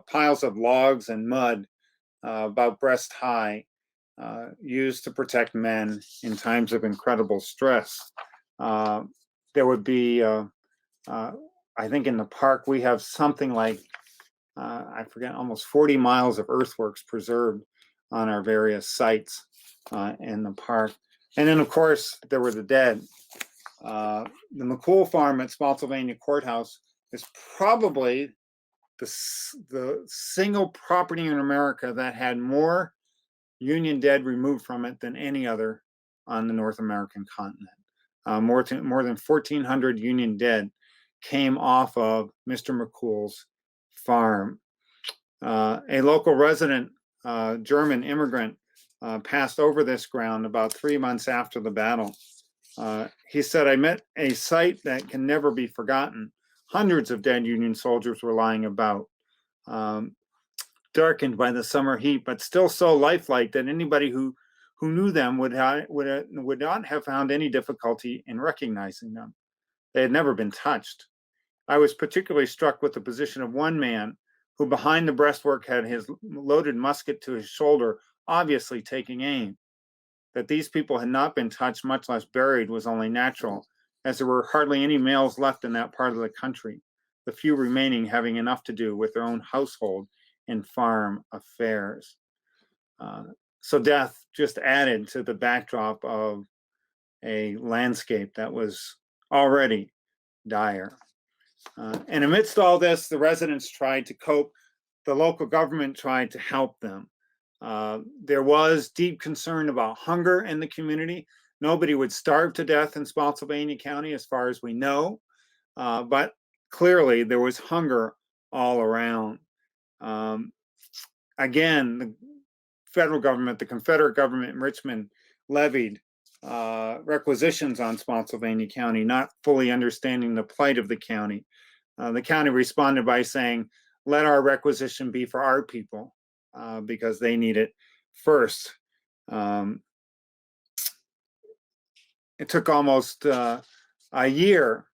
piles of logs and mud about breast high, used to protect men in times of incredible stress. There would be, I think in the park, we have something like, I forget, almost 40 miles of earthworks preserved on our various sites in the park. And then, of course, there were the dead. The McCool farm at Spotsylvania Courthouse is probably the single property in America that had more Union dead removed from it than any other on the North American continent. More than 1,400 Union dead came off of Mr. McCool's farm. A local resident, German immigrant, passed over this ground about 3 months after the battle. He said, I met a sight that can never be forgotten. Hundreds of dead Union soldiers were lying about, darkened by the summer heat, but still so lifelike that anybody who knew them would not have found any difficulty in recognizing them. They had never been touched. I was particularly struck with the position of one man who behind the breastwork had his loaded musket to his shoulder, obviously taking aim. That these people had not been touched, much less buried, was only natural, as there were hardly any males left in that part of the country, the few remaining having enough to do with their own household and farm affairs. So death just added to the backdrop of a landscape that was already dire. And amidst all this, the residents tried to cope. The local government tried to help them. There was deep concern about hunger in the community. Nobody would starve to death in Spotsylvania County, as far as we know. But clearly, there was hunger all around. Again, the federal government, the Confederate government in Richmond, levied requisitions on Spotsylvania County, not fully understanding the plight of the county. The county responded by saying, let our requisition be for our people, because they need it first. It took almost a year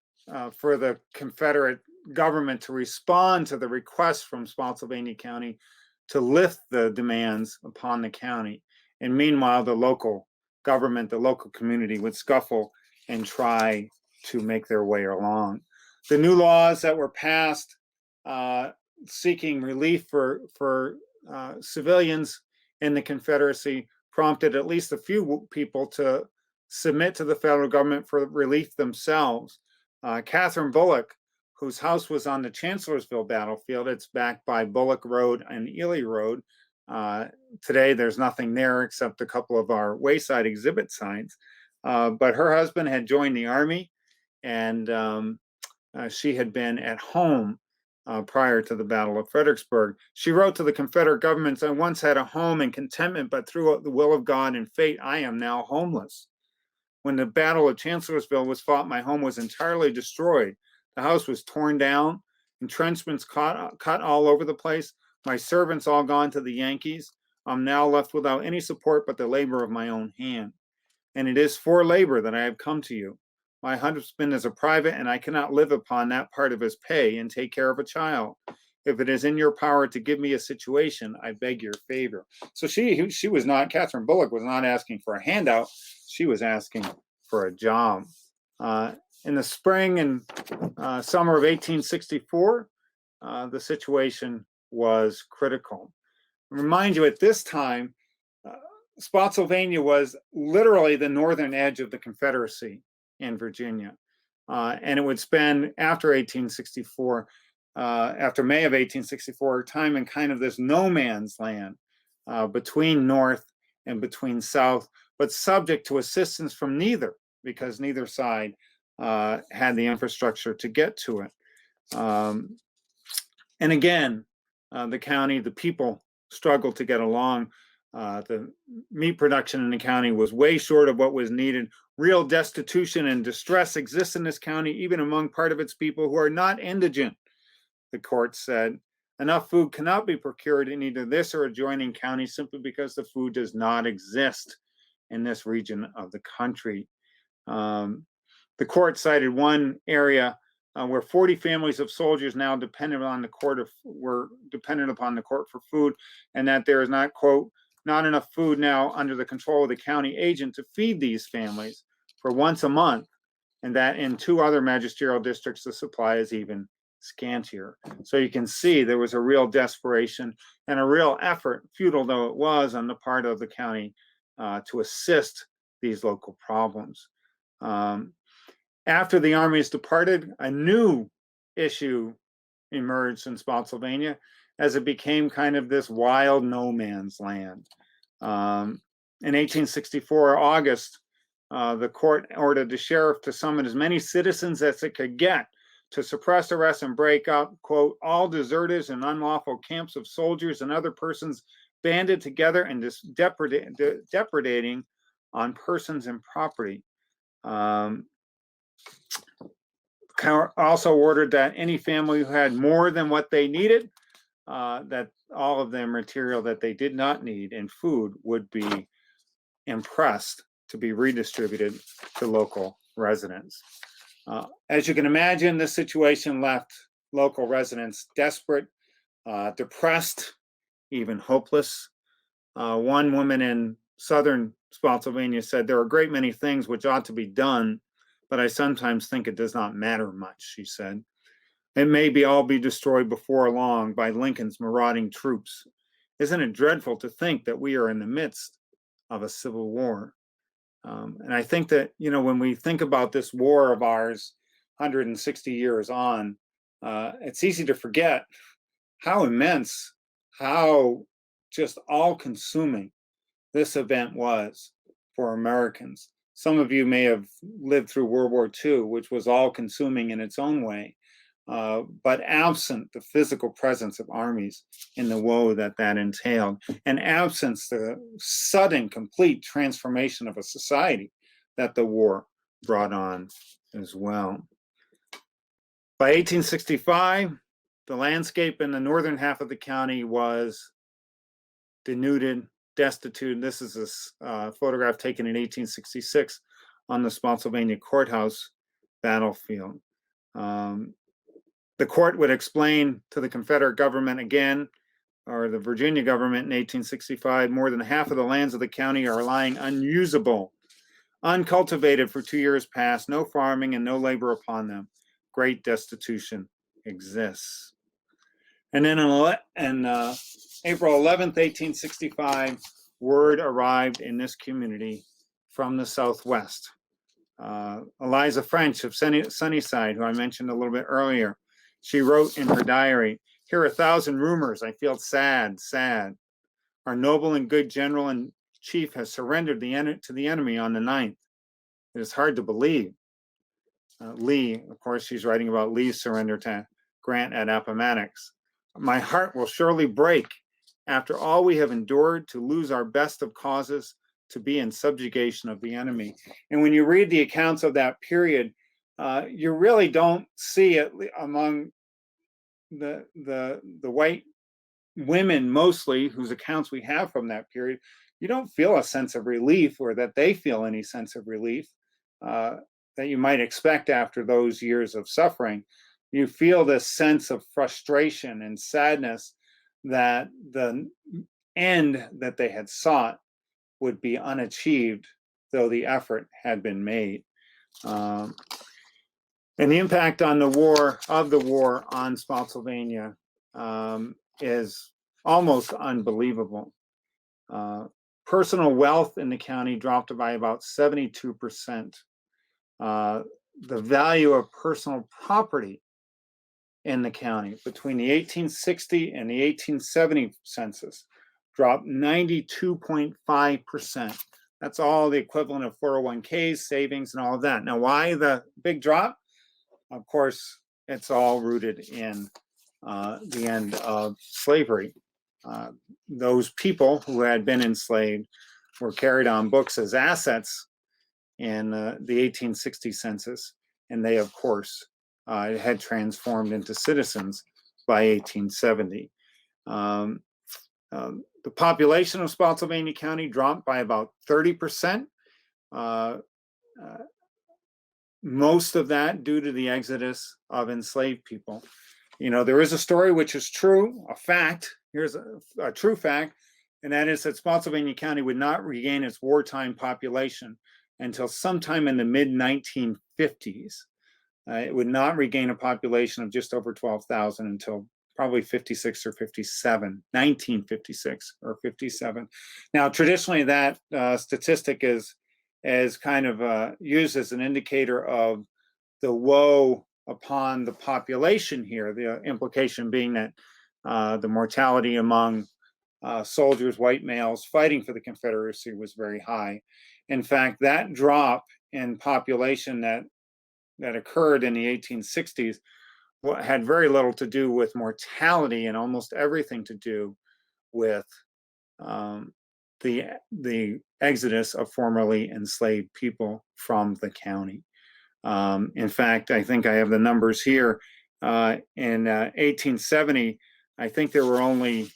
for the Confederate government to respond to the request from Spotsylvania County to lift the demands upon the county. And meanwhile, the local government, the local community would scuffle and try to make their way along. The new laws that were passed seeking relief for civilians in the Confederacy prompted at least a few people to submit to the federal government for relief themselves. Katherine Bullock, whose house was on the Chancellorsville battlefield. It's back by Bullock Road and Ely Road. Today, there's nothing there except a couple of our wayside exhibit signs. But her husband had joined the Army, and she had been at home prior to the Battle of Fredericksburg. She wrote to the Confederate government, "I once had a home and contentment, but through the will of God and fate, I am now homeless. When the Battle of Chancellorsville was fought, my home was entirely destroyed. The house was torn down, entrenchments cut all over the place, my servants all gone to the Yankees. I'm now left without any support but the labor of my own hand. And it is for labor that I have come to you. My husband is a private, and I cannot live upon that part of his pay and take care of a child. If it is in your power to give me a situation, I beg your favor." So she was not, Katherine Bullock was not asking for a handout. She was asking for a job. In the spring and summer of 1864, the situation was critical. Remind you, at this time, Spotsylvania was literally the northern edge of the Confederacy in Virginia. And it would spend after 1864, after May of 1864, time in kind of this no man's land between North and between South, but subject to assistance from neither, because neither side had the infrastructure to get to it. And again, the county, the people struggled to get along. The meat production in the county was way short of what was needed. Real destitution and distress exists in this county, even among part of its people who are not indigent, the court said. Enough food cannot be procured in either this or adjoining counties simply because the food does not exist in this region of the country. The court cited one area where 40 families of soldiers now dependent upon the court for food, and that there is not, quote, not enough food now under the control of the county agent to feed these families for once a month, and that in 2 other magisterial districts the supply is even scantier. So you can see there was a real desperation and a real effort, futile though it was, on the part of the county to assist these local problems. After the armies departed, a new issue emerged in Spotsylvania as it became kind of this wild no man's land. In 1864, August, the court ordered the sheriff to summon as many citizens as it could get to suppress, arrest, and break up, quote, all deserters and unlawful camps of soldiers and other persons banded together and depredating on persons and property. Also ordered that any family who had more than what they needed, that all of the material that they did not need and food would be impressed to be redistributed to local residents. As you can imagine, this situation left local residents desperate, depressed, even hopeless. One woman in southern Spotsylvania said, "There are a great many things which ought to be done, but I sometimes think it does not matter much," she said. "It may all be destroyed before long by Lincoln's marauding troops. Isn't it dreadful to think that we are in the midst of a civil war?" And I think that, when we think about this war of ours, 160 years on, it's easy to forget how immense, how just all-consuming this event was for Americans. Some of you may have lived through World War II, which was all-consuming in its own way, but absent the physical presence of armies in the woe that entailed, and absent the sudden, complete transformation of a society that the war brought on as well. By 1865, the landscape in the northern half of the county was denuded, destitute. This is a photograph taken in 1866 on the Spotsylvania courthouse battlefield. The court would explain to the Confederate government again, or the Virginia government in 1865, more than half of the lands of the county are lying unusable, uncultivated for 2 years past, no farming and no labor upon them. Great destitution exists. And then in April 11th, 1865, word arrived in this community from the Southwest. Eliza French of Sunnyside, who I mentioned a little bit earlier, She wrote in her diary, "Here are 1,000 rumors. I feel sad, sad. Our noble and good general and chief has surrendered to the enemy on the 9th. It is hard to believe." Lee, of course, she's writing about Lee's surrender to Grant at Appomattox. "My heart will surely break after all we have endured to lose our best of causes, to be in subjugation of the enemy." And when you read the accounts of that period, you really don't see it among the white women mostly, whose accounts we have from that period. You don't feel a sense of relief, or that they feel any sense of relief that you might expect after those years of suffering. You feel this sense of frustration and sadness that the end that they had sought would be unachieved, though the effort had been made. And the impact on the war on Spotsylvania is almost unbelievable. Personal wealth in the county dropped by about 72%. The value of personal property in the county between the 1860 and the 1870 census dropped 92.5%. That's all the equivalent of 401ks, savings, and all of that. Now, why the big drop? Of course, it's all rooted in the end of slavery. Those people who had been enslaved were carried on books as assets in the 1860 census, and they, of course, had transformed into citizens by 1870. The population of Spotsylvania County dropped by about 30%. Most of that due to the exodus of enslaved people. You know, there is a story which is true, a fact. Here's a true fact, and that is that Spotsylvania County would not regain its wartime population until sometime in the mid-1950s. It would not regain a population of just over 12,000 until probably 56 or 57, 1956 or 57. Now, traditionally, that statistic is kind of used as an indicator of the woe upon the population here, the implication being that the mortality among soldiers, white males fighting for the Confederacy was very high. In fact, that drop in population that occurred in the 1860s had very little to do with mortality and almost everything to do with the exodus of formerly enslaved people from the county. In fact, I think I have the numbers here. In 1870, I think there were only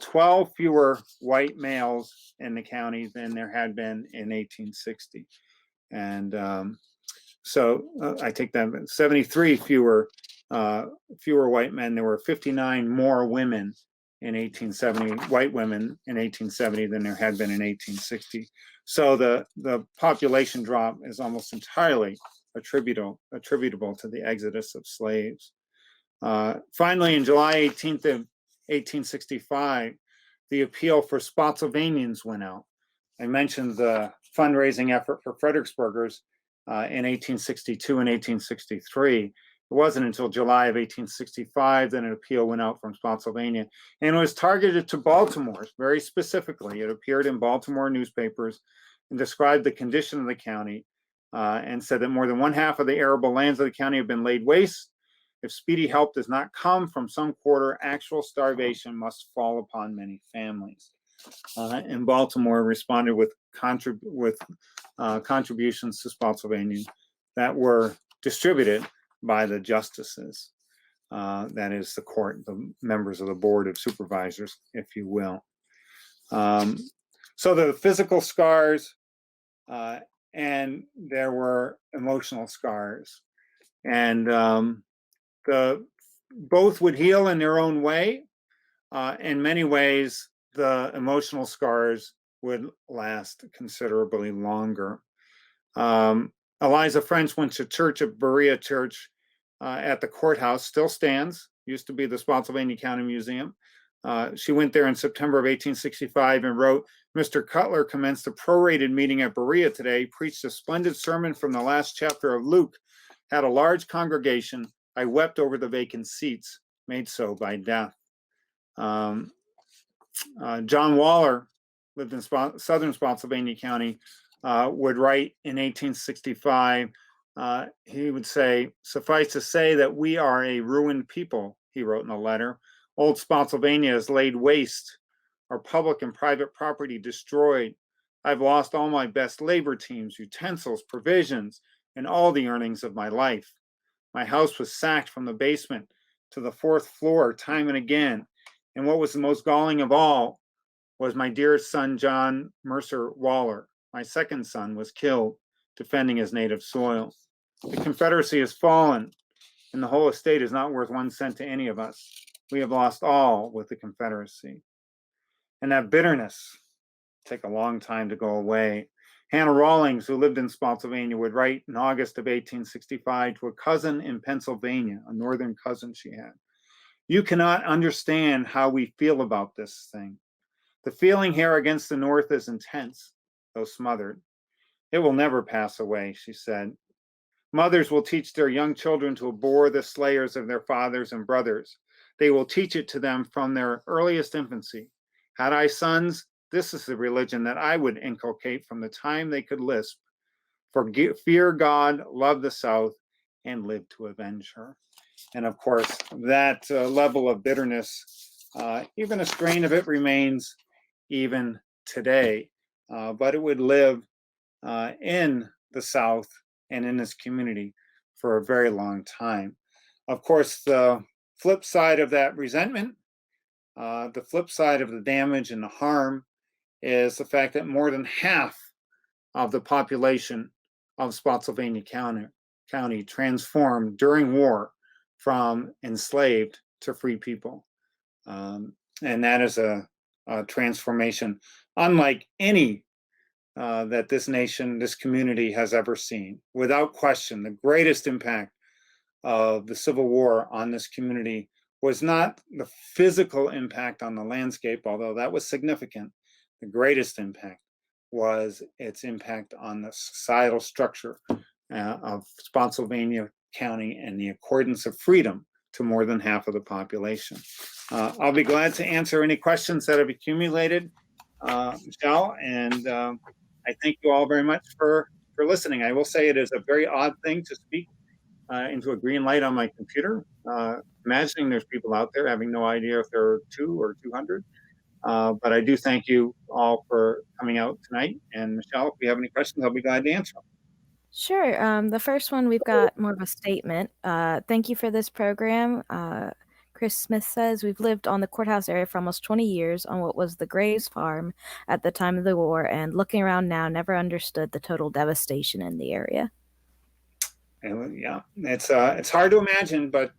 12 fewer white males in the county than there had been in 1860. And so I take that 73 fewer white men. There were 59 more women in 1870, white women in 1870 than there had been in 1860. So the population drop is almost entirely attributable to the exodus of slaves. Finally, in July 18th of 1865, the appeal for Spotsylvanians went out. I mentioned the fundraising effort for Fredericksburgers in 1862 and 1863. It wasn't until July of 1865 that an appeal went out from Spotsylvania, and it was targeted to Baltimore very specifically. It appeared in Baltimore newspapers and described the condition of the county and said that more than one half of the arable lands of the county have been laid waste. If speedy help does not come from some quarter, actual starvation must fall upon many families. And Baltimore responded with contributions to Spotsylvania that were distributed by the justices. That is the court, the members of the Board of Supervisors, if you will. So the physical scars, and there were emotional scars. And both would heal in their own way. In many ways, the emotional scars would last considerably longer. Eliza French went to church at Berea Church at the courthouse, still stands, used to be the Spotsylvania County Museum. She went there in September of 1865 and wrote, "Mr. Cutler commenced a prorated meeting at Berea today, preached a splendid sermon from the last chapter of Luke, had a large congregation. I wept over the vacant seats made so by death. John Waller lived in southern Spotsylvania County, would write in 1865, he would say, "Suffice to say that we are a ruined people," he wrote in a letter. "Old Spotsylvania is laid waste, our public and private property destroyed. I've lost all my best labor teams, utensils, provisions, and all the earnings of my life. My house was sacked from the basement to the fourth floor time and again. And what was the most galling of all was my dearest son, John Mercer Waller. My second son was killed defending his native soil. The Confederacy has fallen, and the whole estate is not worth 1 cent to any of us. We have lost all with the Confederacy." And that bitterness take a long time to go away. Hannah Rawlings, who lived in Spotsylvania, would write in August of 1865 to a cousin in Pennsylvania, a northern cousin she had, "You cannot understand how we feel about this thing. The feeling here against the North is intense, though smothered. It will never pass away," she said. "Mothers will teach their young children to abhor the slayers of their fathers and brothers. They will teach it to them from their earliest infancy. Had I sons, this is the religion that I would inculcate from the time they could lisp. Fear God, love the South, and live to avenge her." And of course, that level of bitterness, even a strain of it remains even today, but it would live in the South and in this community for a very long time. Of course, the flip side of that resentment, the flip side of the damage and the harm, is the fact that more than half of the population of Spotsylvania County transformed during war from enslaved to free people. And that is a transformation unlike any that this nation, this community has ever seen. Without question, the greatest impact of the Civil War on this community was not the physical impact on the landscape, although that was significant. The greatest impact was its impact on the societal structure of Spotsylvania County and the accordance of freedom to more than half of the population. I'll be glad to answer any questions that have accumulated, Michelle, and I thank you all very much for listening. I will say it is a very odd thing to speak into a green light on my computer, imagining there's people out there having no idea if there are 2 or 200. But I do thank you all for coming out tonight. And Michelle, if you have any questions, I'll be glad to answer them. Sure. The first one, we've got more of a statement. Thank you for this program. Chris Smith says, "We've lived on the courthouse area for almost 20 years on what was the Graves farm at the time of the war, and looking around now, never understood the total devastation in the area." And, yeah, it's hard to imagine, but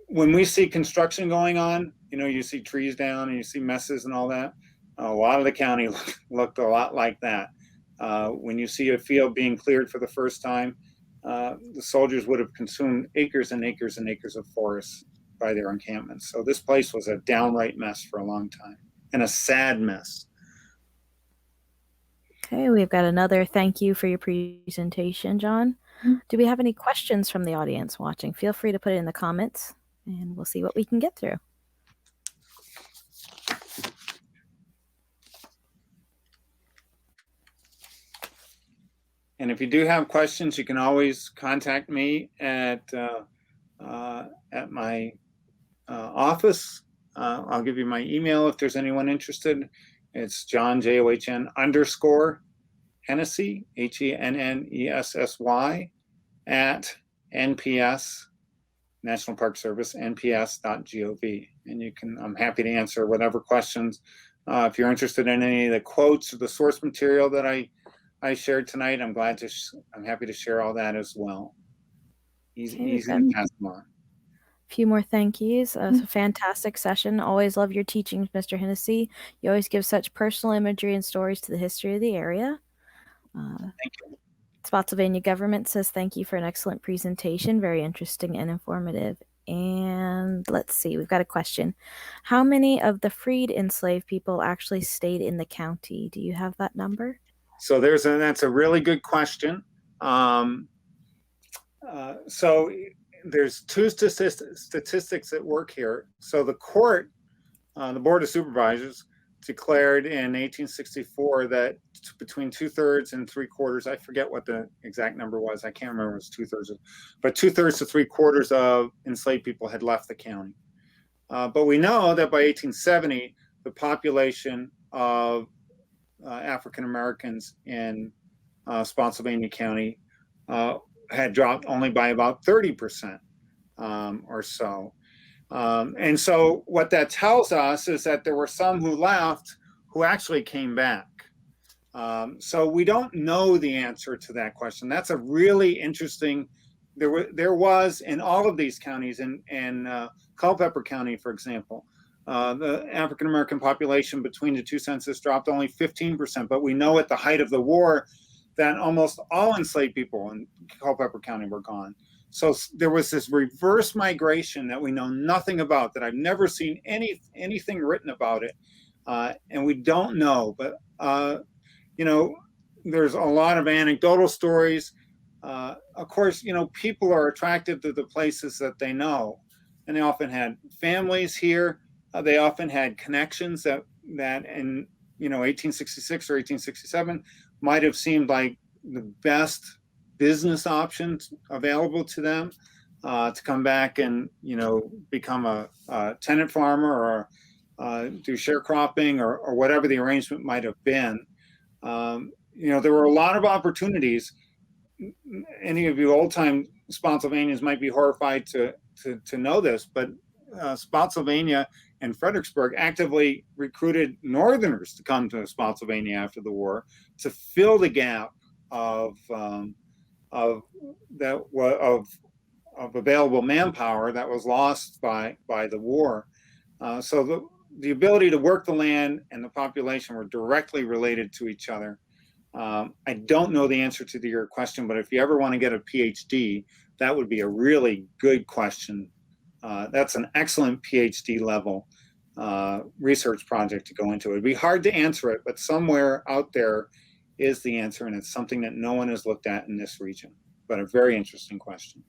when we see construction going on, you see trees down and you see messes and all that. A lot of the county looked a lot like that. When you see a field being cleared for the first time, the soldiers would have consumed acres and acres and acres of forest by their encampments. So this place was a downright mess for a long time, and a sad mess. Okay, we've got another thank you for your presentation, John. Do we have any questions from the audience watching? Feel free to put it in the comments, and we'll see what we can get through. And if you do have questions, you can always contact me at my office. I'll give you my email if there's anyone interested. It's John, JOHN _Hennessy, HENNESSY, at NPS, National Park Service, nps.gov. And I'm happy to answer whatever questions. If you're interested in any of the quotes or the source material that I shared tonight, I'm happy to share all that as well. Easy to pass them on. A few more thank yous. It's a fantastic session. Always love your teachings, Mr. Hennessy. You always give such personal imagery and stories to the history of the area. Thank you. Spotsylvania government says thank you for an excellent presentation. Very interesting and informative. And let's see, we've got a question. How many of the freed enslaved people actually stayed in the county? Do you have that number? So that's a really good question. So there's two statistics at work here. So the court, the Board of Supervisors, declared in 1864 that between 2/3 and 3/4, I forget what the exact number was, I can't remember, it was 2/3, but 2/3 to 3/4 of enslaved people had left the county. But we know that by 1870, the population of African Americans in Spotsylvania County had dropped only by about 30% or so. And so what that tells us is that there were some who left who actually came back. So we don't know the answer to that question. That's a really interesting, there was in all of these counties, in Culpeper County, for example, the African American population between the two censuses dropped only 15%, but we know at the height of the war that almost all enslaved people in Culpeper County were gone. So there was this reverse migration that we know nothing about, that I've never seen anything written about it. And we don't know, but there's a lot of anecdotal stories. Of course, people are attracted to the places that they know, and they often had families here. They often had connections that in 1866 or 1867 might have seemed like the best business options available to them, to come back and become a tenant farmer or do sharecropping or whatever the arrangement might have been. There were a lot of opportunities. Any of you old-time Spotsylvanians might be horrified to know this, but Spotsylvania and Fredericksburg actively recruited Northerners to come to Spotsylvania after the war to fill the gap of available manpower that was lost by the war. So the ability to work the land and the population were directly related to each other. I don't know the answer to your question, but if you ever want to get a PhD, that would be a really good question. That's an excellent PhD level research project to go into. It'd be hard to answer it, but somewhere out there is the answer, and it's something that no one has looked at in this region, but a very interesting question.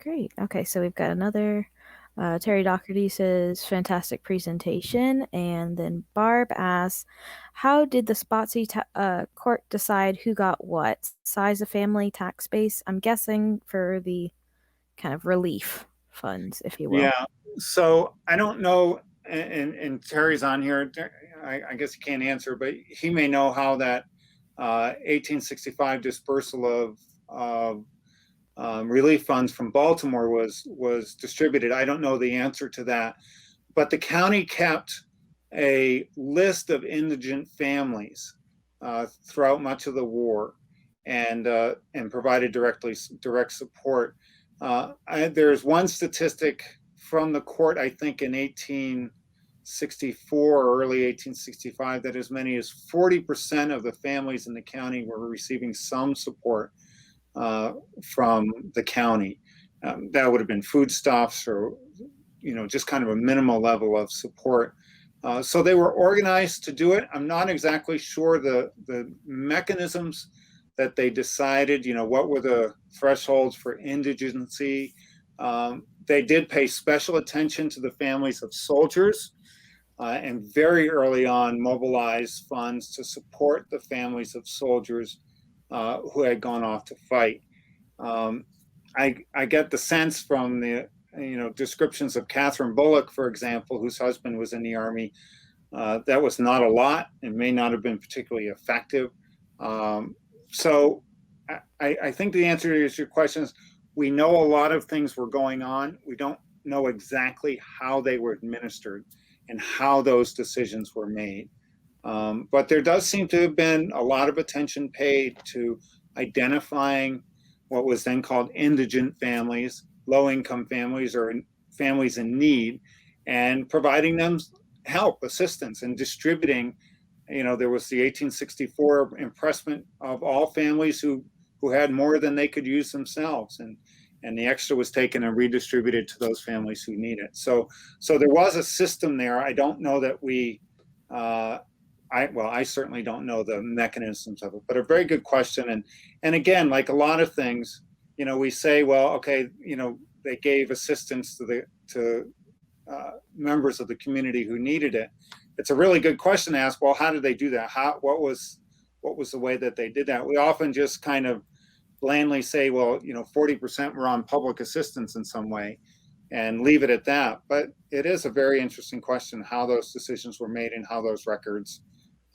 Great. Okay, so we've got another. Terry Doherty says, fantastic presentation. And then Barb asks, how did the Spotsy court decide who got what? Size of family, tax base? I'm guessing for the kind of relief funds, if you will. Yeah, so I don't know, and Terry's on here. I guess he can't answer, but he may know how that 1865 dispersal of relief funds from Baltimore was distributed. I don't know the answer to that, but the county kept a list of indigent families throughout much of the war, and provided direct support. There's one statistic from the court, I think in 1864 or early 1865, that as many as 40% of the families in the county were receiving some support from the county. That would have been foodstuffs or, just kind of a minimal level of support. So they were organized to do it. I'm not exactly sure the mechanisms that they decided, what were the thresholds for indigency. They did pay special attention to the families of soldiers, and very early on mobilized funds to support the families of soldiers who had gone off to fight. I get the sense from the descriptions of Katherine Bullock, for example, whose husband was in the Army, that was not a lot. It may not have been particularly effective. So I think the answer to your question is, we know a lot of things were going on. We don't know exactly how they were administered and how those decisions were made. But there does seem to have been a lot of attention paid to identifying what was then called indigent families, low-income families, or families in need, and providing them help, assistance, and distributing. There was the 1864 impressment of all families who had more than they could use themselves, and the extra was taken and redistributed to those families who need it. So there was a system there. I don't know that we I certainly don't know the mechanisms of it, but a very good question. And again, like a lot of things, we say, well, okay, they gave assistance to members of the community who needed it. It's a really good question to ask. Well, how did they do that? What was the way that they did that? We often just kind of blandly say, well, 40% were on public assistance in some way, and leave it at that. But it is a very interesting question how those decisions were made and how those records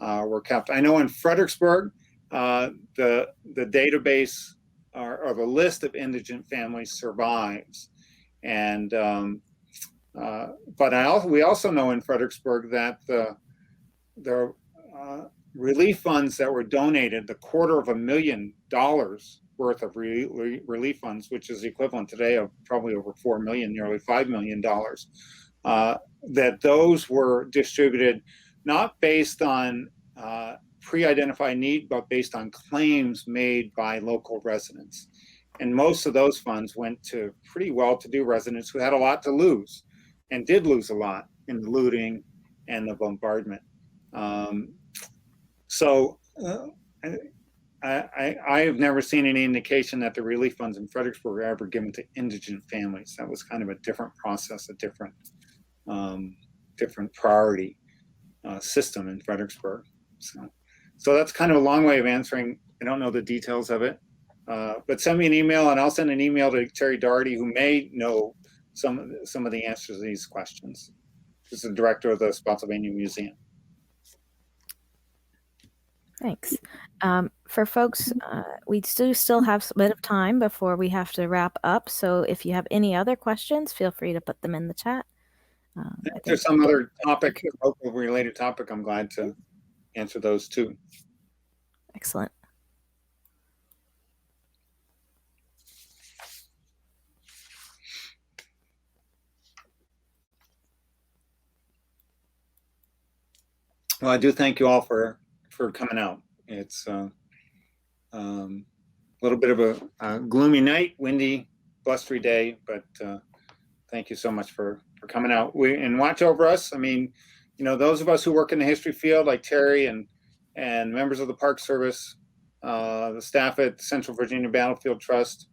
were kept. I know in Fredericksburg, the database or the list of indigent families survives, and but we also know in Fredericksburg that the relief funds that were donated, the $250,000 worth of relief funds, which is the equivalent today of probably over $4 million, nearly $5 million, that those were distributed not based on pre-identified need, but based on claims made by local residents. And most of those funds went to pretty well-to-do residents who had a lot to lose, and did lose a lot in the looting and the bombardment. So I have never seen any indication that the relief funds in Fredericksburg were ever given to indigent families. That was kind of a different process, a different priority system in Fredericksburg. So that's kind of a long way of answering. I don't know the details of it, but send me an email, and I'll send an email to Terry Doherty, who may know some of the answers to these questions. This is the director of the Spotsylvania Museum. Thanks. For folks, we still have a bit of time before we have to wrap up. So if you have any other questions, feel free to put them in the chat. If there's some other topic, local related topic, I'm glad to answer those too. Excellent. Well, I do thank you all for coming out. It's a little bit of a gloomy night, windy, blustery day, but thank you so much for coming out and watch over us. I mean, those of us who work in the history field, like Terry and members of the Park Service, the staff at Central Virginia Battlefield Trust,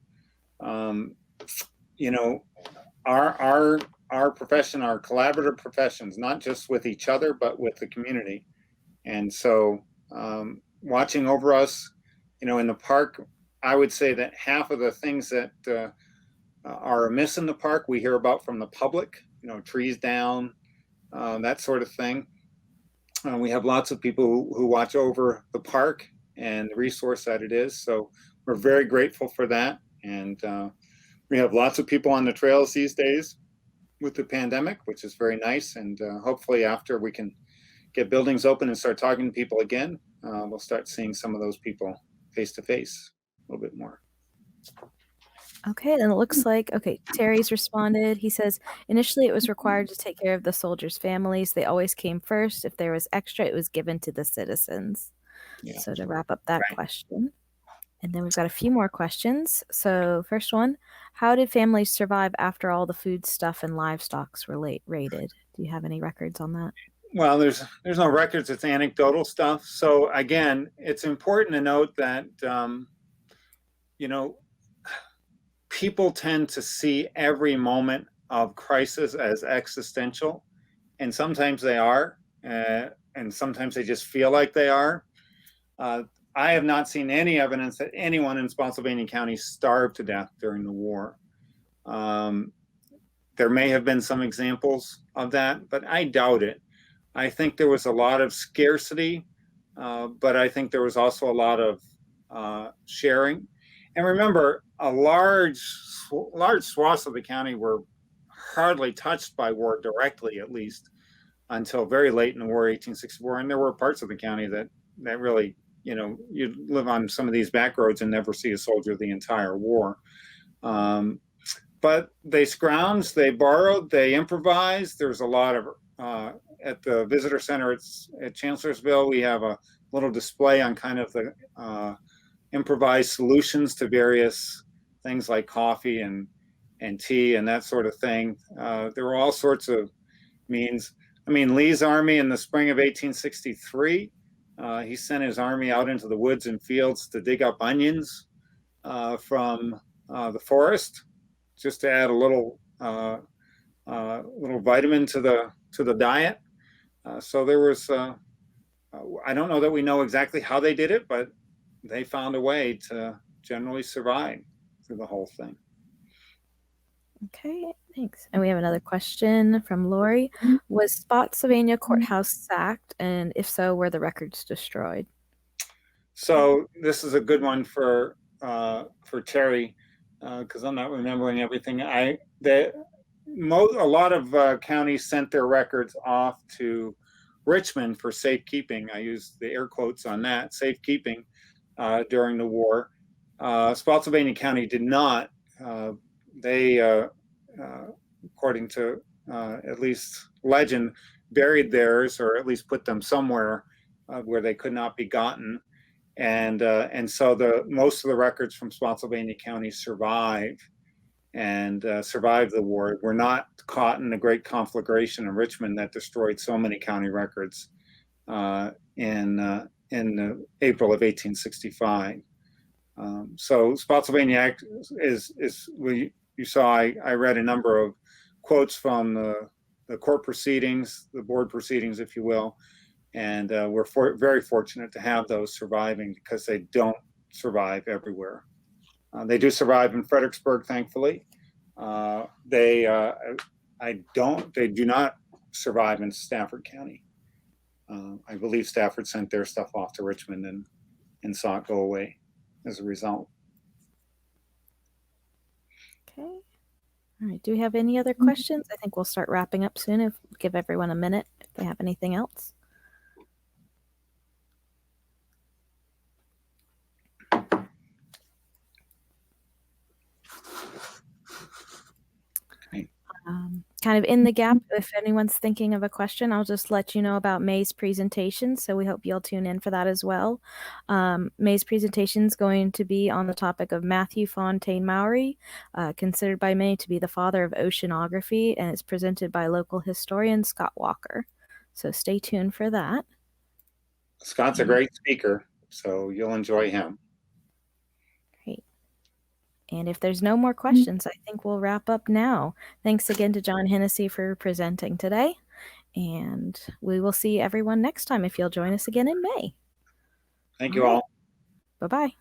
our profession, our collaborative professions, not just with each other, but with the community. And so watching over us, in the park, I would say that half of the things that are amiss in the park, we hear about from the public, trees down, that sort of thing. We have lots of people who watch over the park and the resource that it is. So we're very grateful for that. And we have lots of people on the trails these days with the pandemic, which is very nice. And hopefully after we can get buildings open and start talking to people again, we'll start seeing some of those people face to face a little bit more. Okay, then it looks like, Terry's responded. He says, initially it was required to take care of the soldiers' families. They always came first. If there was extra, it was given to the citizens. Yeah. So to wrap up that question. And then we've got a few more questions. So first one, how did families survive after all the food stuff and livestocks were raided? Do you have any records on that? Well, there's no records. It's anecdotal stuff. So again, it's important to note that, people tend to see every moment of crisis as existential, and sometimes they are, and sometimes they just feel like they are. I have not seen any evidence that anyone in Spotsylvania County starved to death during the war. There may have been some examples of that, but I doubt it. I think there was a lot of scarcity, but I think there was also a lot of sharing. And remember, a large swaths of the county were hardly touched by war directly, at least, until very late in the war, 1864. And there were parts of the county that really, you'd live on some of these back roads and never see a soldier the entire war. But they scrounged, they borrowed, they improvised. There's a lot of, at the visitor center at Chancellorsville, we have a little display on kind of the improvised solutions to various things like coffee and tea and that sort of thing. There were all sorts of means. Lee's army in the spring of 1863, he sent his army out into the woods and fields to dig up onions from the forest, just to add a little vitamin to the diet. So there was, I don't know that we know exactly how they did it, but they found a way to generally survive through the whole thing. Okay, thanks. And we have another question from Lori. Was Spotsylvania Courthouse sacked? And if so, were the records destroyed? So this is a good one for Terry, because I'm not remembering everything. A lot of counties sent their records off to Richmond for safekeeping. I use the air quotes on that, safekeeping, during the war. Spotsylvania County did not. They, according to at least legend, buried theirs, or at least put them somewhere where they could not be gotten. And so most of the records from Spotsylvania County survived the war. Were not caught in the Great Conflagration in Richmond that destroyed so many county records in April of 1865. So Spotsylvania you saw I read a number of quotes from the court proceedings, the board proceedings, if you will, and we're very fortunate to have those surviving, because they don't survive everywhere. They do survive in Fredericksburg, thankfully. They do not survive in Stafford County. I believe Stafford sent their stuff off to Richmond and saw it go away as a result. Okay. All right. Do we have any other questions? I think we'll start wrapping up soon. Give everyone a minute if they have anything else. Kind of in the gap, if anyone's thinking of a question, I'll just let you know about May's presentation. So we hope you'll tune in for that as well. May's presentation is going to be on the topic of Matthew Fontaine Maury, considered by many to be the father of oceanography, and it's presented by local historian Scott Walker. So stay tuned for that. Scott's a great speaker, so you'll enjoy him. Great. And if there's no more questions, I think we'll wrap up now. Thanks again to John Hennessy for presenting today. And we will see everyone next time if you'll join us again in May. Thank you all. Bye-bye.